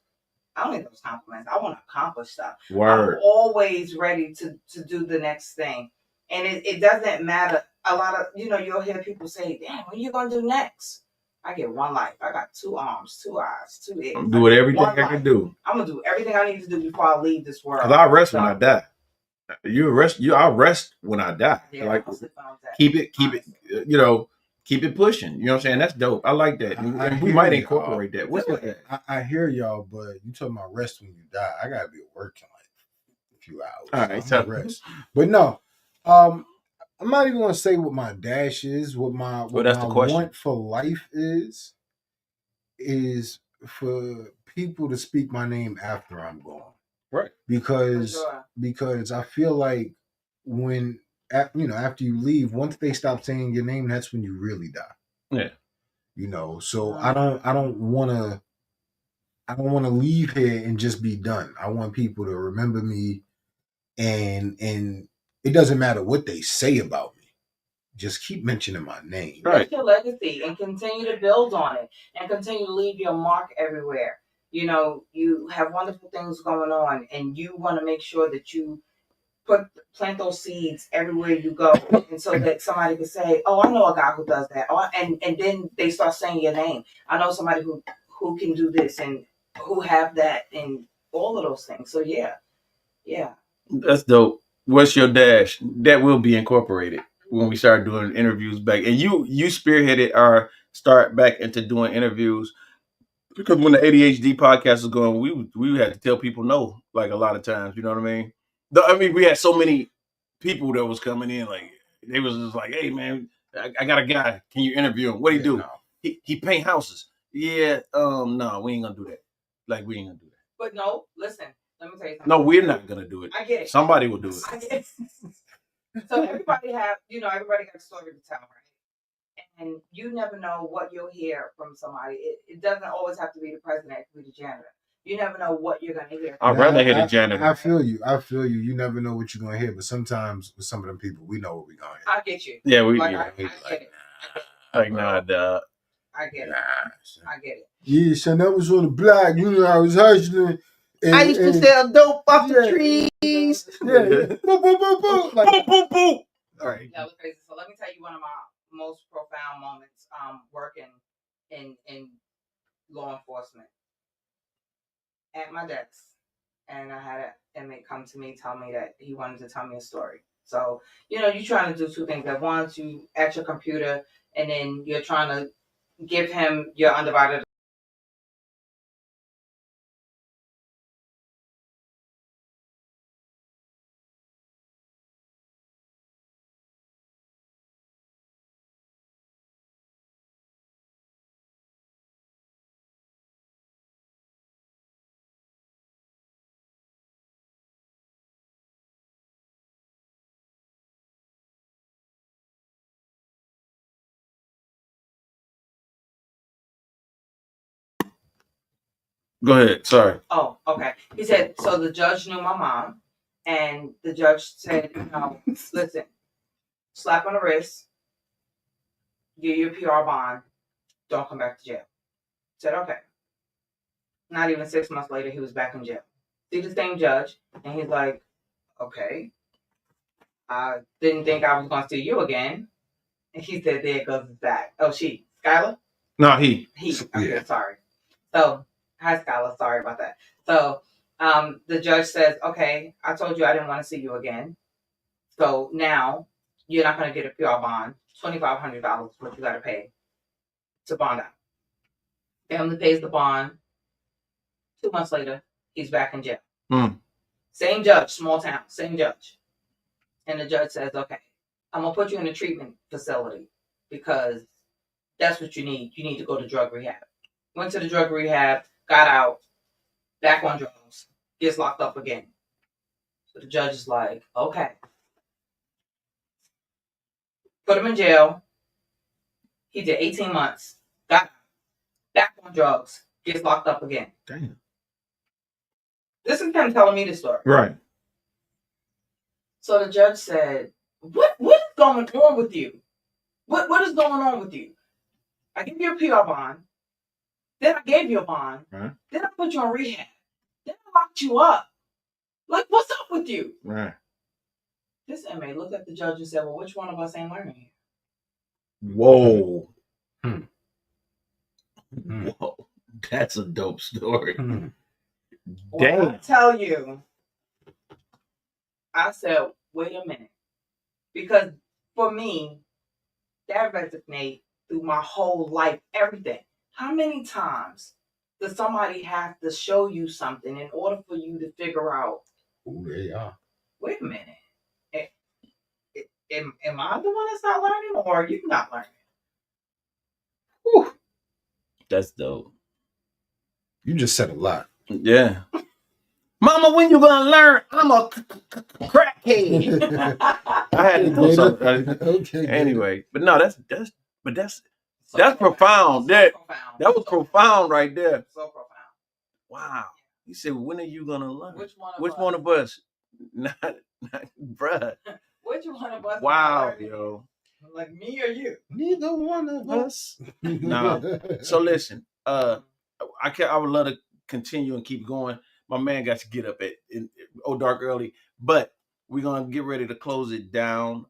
I don't need those compliments. I want to accomplish stuff. Word. I'm always ready to do the next thing. And it doesn't matter. A lot of, you'll hear people say, damn, what are you going to do next? I get one life. I got 2 arms, 2 eyes, 2 ears. I'm doing everything I can do. I'm going to do everything I need to do before I leave this world. Because I rest when I die. I'll rest when I die. Yeah, like, keep it, keep it pushing. You know what I'm saying? That's dope. I like that. And we might incorporate that. What's that? I hear y'all, but you talking about rest when you die. I got to be working like a few hours. All right. So rest. But no, I'm not even gonna say what my dash is. What my want for life is for people to speak my name after I'm gone. Right. Because I feel like when after you leave, once they stop saying your name, that's when you really die. Yeah. So I don't want to I don't want to leave here and just be done. I want people to remember me, and it doesn't matter what they say about me. Just keep mentioning my name. Right. That's your legacy, and continue to build on it, and continue to leave your mark everywhere. You know, you have wonderful things going on, and you want to make sure that you plant those seeds everywhere you go, and so that somebody can say, "Oh, I know a guy who does that," and then they start saying your name. I know somebody who can do this and who have that and all of those things. So yeah. That's dope. What's your dash? That will be incorporated when we start doing interviews back. And you spearheaded our start back into doing interviews, because when the ADHD podcast was going, we had to tell people no, like a lot of times. You know what I mean? We had so many people that was coming in, like they was just like, "Hey man, I got a guy. Can you interview him? What do he do? No. He paint houses. Yeah, no, we ain't gonna do that. Like we ain't gonna do that. But no, listen. Let me tell you something. No, we're not gonna do it. I get it. Somebody will do it. I get it. So everybody got a story to tell, right? And you never know what you'll hear from somebody. It doesn't always have to be the president. It could be the janitor. You never know what you're gonna hear. I'd rather hear the janitor. I feel you. You never know what you're gonna hear, but sometimes with some of them people, we know what we're gonna hear. I get you. Yeah, we Like, yeah. I get it. Like nah, dog. I get it. I get it. Yeah, son, I was on the block. You know, I was hustling. I used to sell dope off the trees. Yeah. Boop, boop, boop, boop. Like, Boop, boop, boop. All right. That was crazy. So let me tell you one of my most profound moments working in law enforcement. At my desk, and I had an inmate come to me, tell me that he wanted to tell me a story. So, you're trying to do two things at once. You at your computer, and then you're trying to give him your undivided. Go ahead. Sorry. Oh, okay. He said, so the judge knew my mom, and the judge said, listen, slap on the wrist, give you a PR bond, don't come back to jail. Said, okay. Not even 6 months later, he was back in jail. See the same judge, and he's like, okay, I didn't think I was going to see you again. And he said, there goes his back. Oh, she, Skylar? No, he. Okay, yeah. Sorry. So, hi, Skylar. Sorry about that. So, the judge says, okay, I told you I didn't want to see you again. So now you're not going to get a PR bond. $2,500 is what you got to pay to bond out. Family pays the bond. 2 months later, he's back in jail. Same judge, small town, same judge. And the judge says, okay, I'm going to put you in a treatment facility because that's what you need. You need to go to drug rehab. Went to the drug rehab, got out, back on drugs, gets locked up again. So the judge is like, okay. Put him in jail. He did 18 months, got out, back on drugs, gets locked up again. Damn. This is him telling me the story. Right. So the judge said, what is going on with you? What is going on with you? I give you a PR bond. Then I gave you a bond. Right. Then I put you on rehab. Then I locked you up. Like, what's up with you? Right. This inmate looked at the judge and said, well, which one of us ain't learning here? Whoa. Whoa. That's a dope story. Well, I tell you, I said, wait a minute. Because for me, that resonates through my whole life, everything. How many times does somebody have to show you something in order for you to figure out, Ooh, there you are. wait a minute, am I the one that's not learning, or are you not learning? Whew. That's dope. You just said a lot. Yeah. Mama, when you gonna learn? I'm a crackhead. I had to do something. Okay. Anyway, but no, that's So profound. So That profound. was profound right there. So profound. Wow. He said, when are you gonna learn? Which Which one of us? Not bruh. Which one of us? Wow, yo. Like me or you? Neither one of us. No. So listen, I would love to continue and keep going. My man got to get up at dark early, but we're gonna get ready to close it down.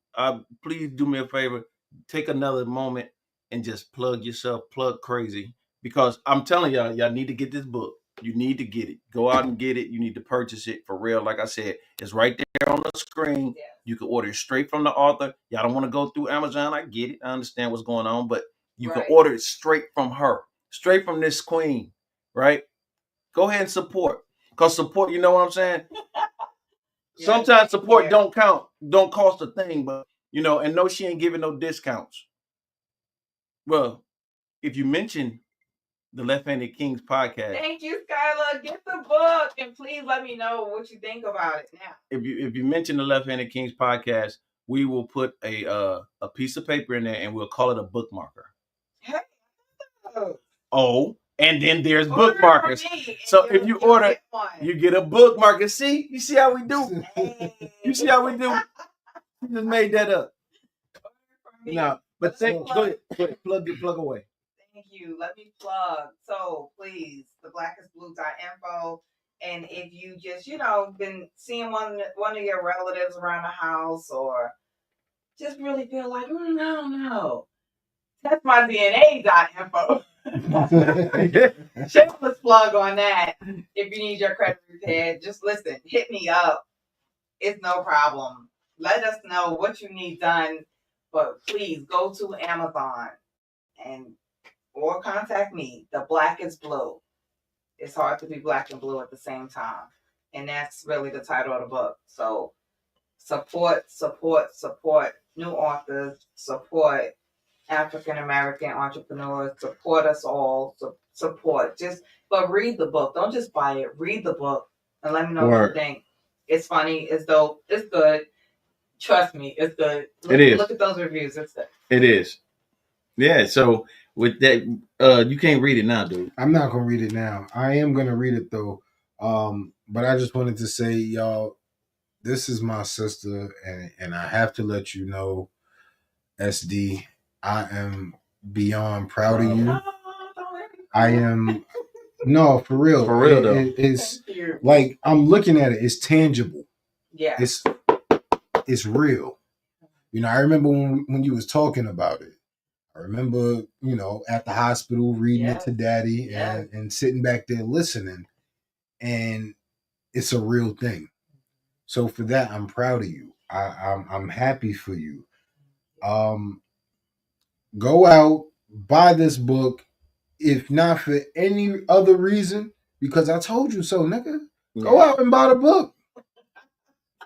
Please do me a favor, take another moment and just plug yourself, plug crazy, because I'm telling y'all need to get this book. You need to get it. Go out and get it. You need to purchase it for real. Like I said, it's right there on the screen. Yes. You can order it straight from the author. Y'all don't want to go through Amazon. I get it. I understand what's going on, but you can order it straight from her, straight from this queen, right? Go ahead and support. Because support, you know what I'm saying? Yeah, sometimes support don't cost a thing, but and no, she ain't giving no discounts. Well, if you mention the Left-Handed Kings podcast. Thank you, Skylar. Get the book and please let me know what you think about it now. If you mention the Left-Handed Kings podcast, we will put a piece of paper in there and we'll call it a bookmarker. Hey. Oh, and then there's bookmarkers. So if you order, you get a bookmarker. See? You see how we do? Hey. You see how we do? We just made that up. No, but go ahead. Plug away. Thank you. Let me plug. So please, the blackestblue.info. And if you just, been seeing one of your relatives around the house or just really feel like, I don't know, that's my DNA.info. Shameless plug on that. If you need your credit repaired, just listen, hit me up. It's no problem. Let us know what you need done. But please go to Amazon or contact me. The Blackest Blue. It's hard to be black and blue at the same time. And that's really the title of the book. So support new authors, support African American entrepreneurs, support us all, support. But read the book. Don't just buy it. Read the book and let me know what you think. It's funny. It's dope. It's good. Trust me, it's good. It is. Look at those reviews. It's good. It is. Yeah. So with that, you can't read it now, dude. I'm not gonna read it now. I am gonna read it though. But I just wanted to say, y'all, this is my sister, and I have to let you know, SD, I am beyond proud of you. I am. No, for real. For real though. It's like I'm looking at it. It's tangible. Yeah. It's real. I remember when you was talking about it. I remember, at the hospital reading it to Daddy and sitting back there listening, and it's a real thing. So for that, I'm proud of you. I'm happy for you. Go out, buy this book, if not for any other reason, because I told you so, nigga. Yeah. Go out and buy the book.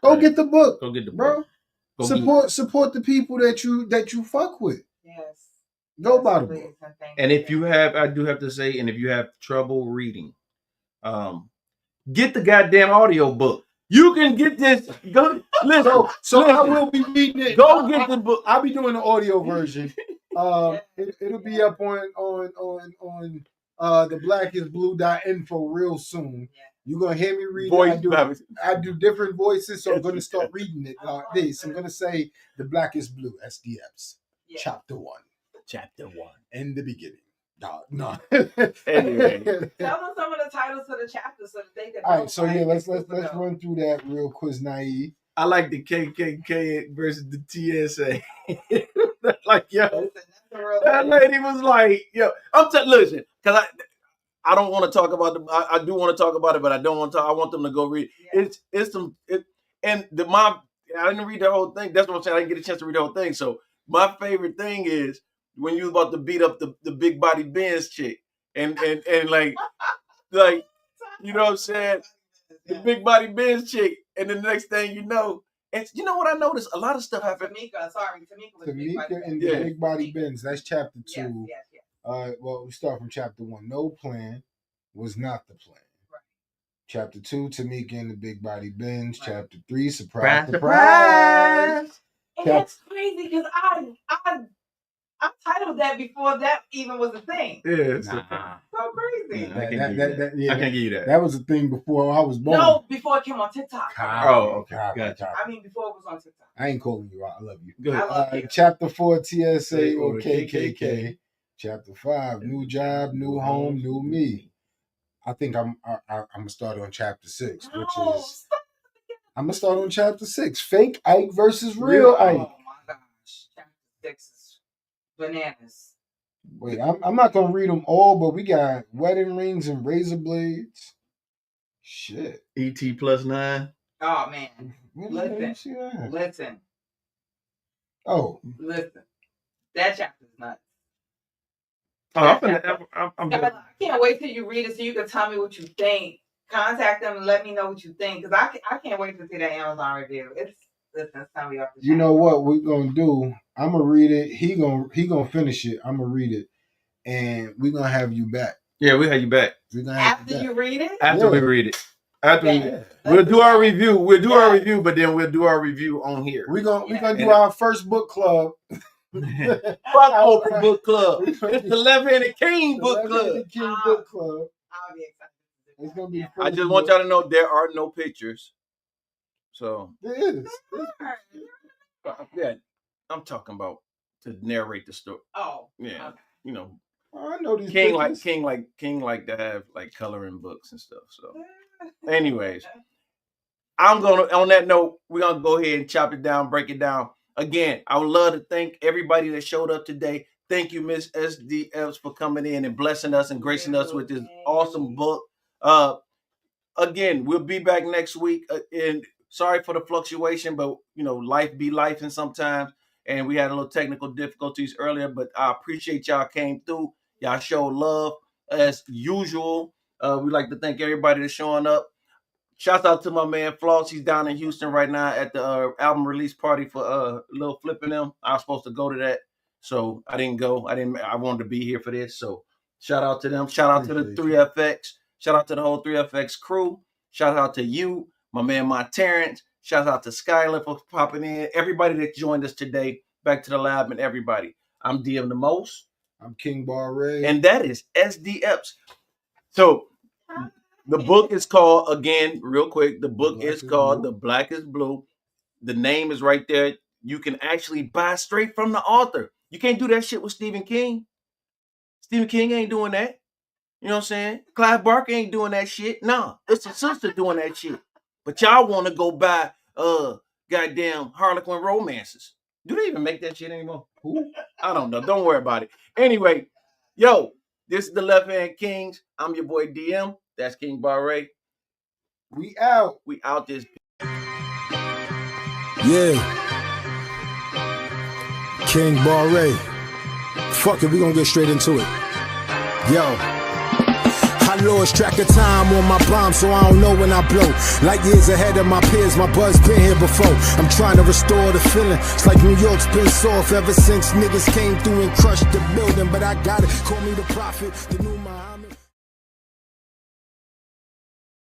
Go get the book. Go get the book, bro. Support the people that you fuck with. Yes. Go buy the book. And if you have, I do have to say, and if you have trouble reading, get the goddamn audio book. You can get this. Go listen. So I will be reading it. Go get the book. I'll be doing the audio version. It'll be up on the blackestblue.info real soon. Yeah. You're gonna hear me read it. I do different voices, so I'm gonna start reading it. I'm gonna say the Blackest Blue SDFs. Yeah. Chapter 1. In the beginning. No. Anyway. Tell them some of the titles of the chapters so that they can. All right, so let's run through that real quiz, naive. I like the KKK versus the TSA. Like, yo, that lady was like, yo, listen, because I don't want to talk about I do want to talk about it, but I don't want to. I want them to go read. Yeah. I didn't read the whole thing. That's what I'm saying. I didn't get a chance to read the whole thing. So my favorite thing is when you was about to beat up the big body Benz chick, and like you know what I'm saying, the big body Benz chick, and the next thing you know. And you know what I noticed? A lot of stuff happened. Tamika and the Big Body Benz. That's chapter 2. Yes. Well, we start from chapter 1. No plan was not the plan. Right. Chapter 2, Tamika and the Big Body Benz. Right. Chapter 3, surprise. And that's crazy because I titled that before that even was a thing. Yeah, So crazy. I can't give you that. That was a thing before I was born. No, before it came on TikTok. Gotcha. I mean, before it was on TikTok. I ain't calling you out. I love you. Go ahead. I love you. Chapter 4, TSA or KKK. Chapter 5, new job, new home, new me. I think I'm gonna start on chapter 6, which is I'm gonna start on chapter 6. Fake Ike versus real Ike. Oh my gosh, chapter 6 is bananas. Wait, I'm not gonna read them all, but we got wedding rings and razor blades. Shit. ET+9. Oh man, Listen. listen. Oh, Listen. That chapter's nuts. Oh, I'm I can't wait till you read it so you can tell me what you think. Contact them and let me know what you think, because I can't wait to see that Amazon review. Listen, tell me off the you know what we're gonna do? I'm gonna read it. He gonna finish it. I'm gonna read it, and we're gonna have you back. Yeah, we have you back. We're gonna have after you read it. After we read it. We'll do our review. Our review, but then we'll do our review on here. We're gonna do our first book club. Fuck Oprah Book Club. It's the Left-Handed King Book Club. Book Club. I'll be excited. It's gonna be. I just want y'all to know there are no pictures. So there is. Yeah, I'm talking about to narrate the story. Oh, yeah, okay. You know, I know these King pictures. like to have like coloring books and stuff. So, anyways, I'm gonna on that note, we're gonna go ahead and chop it down, break it down. Again, I would love to thank everybody that showed up today. Thank you, Miss SDFs, for coming in and blessing us and gracing us with this awesome book. Again, we'll be back next week. And sorry for the fluctuation, but you know, life be life, and sometimes. And we had a little technical difficulties earlier, but I appreciate y'all came through. Y'all showed love as usual. We'd like to thank everybody that's showing up. Shouts out to my man Floss. He's down in Houston right now at the album release party for Lil Flippin' them. I was supposed to go to that, so I didn't go. I wanted to be here for this. So shout out to them. Shout out to the 3FX. Shout out to the whole 3FX crew. Shout out to you, my man, my Terrence. Shout out to Skylar for popping in. Everybody that joined us today. Back to the lab and everybody. I'm DM the Most. I'm King Barre. And that is SDFs. So the book is called, again, real quick, the book is called The Blackest Blue. The name is right there. You can actually buy straight from the author. You can't do that shit with Stephen King. Stephen King ain't doing that. You know what I'm saying? Clive Barker ain't doing that shit. No, it's a sister doing that shit. But y'all want to go buy goddamn Harlequin romances. Do they even make that shit anymore? Who? I don't know. Don't worry about it. Anyway, yo, this is the Left Hand Kings. I'm your boy DM. That's King Barre. We out. We out this. Yeah. King Barre. Fuck it, we gonna get straight into it. Yo. I lost track of time on my bomb, so I don't know when I blow. Like years ahead of my peers, my buzz been here before. I'm trying to restore the feeling. It's like New York's been soft ever since niggas came through and crushed the building. But I got it, call me the prophet, the new Muhammad.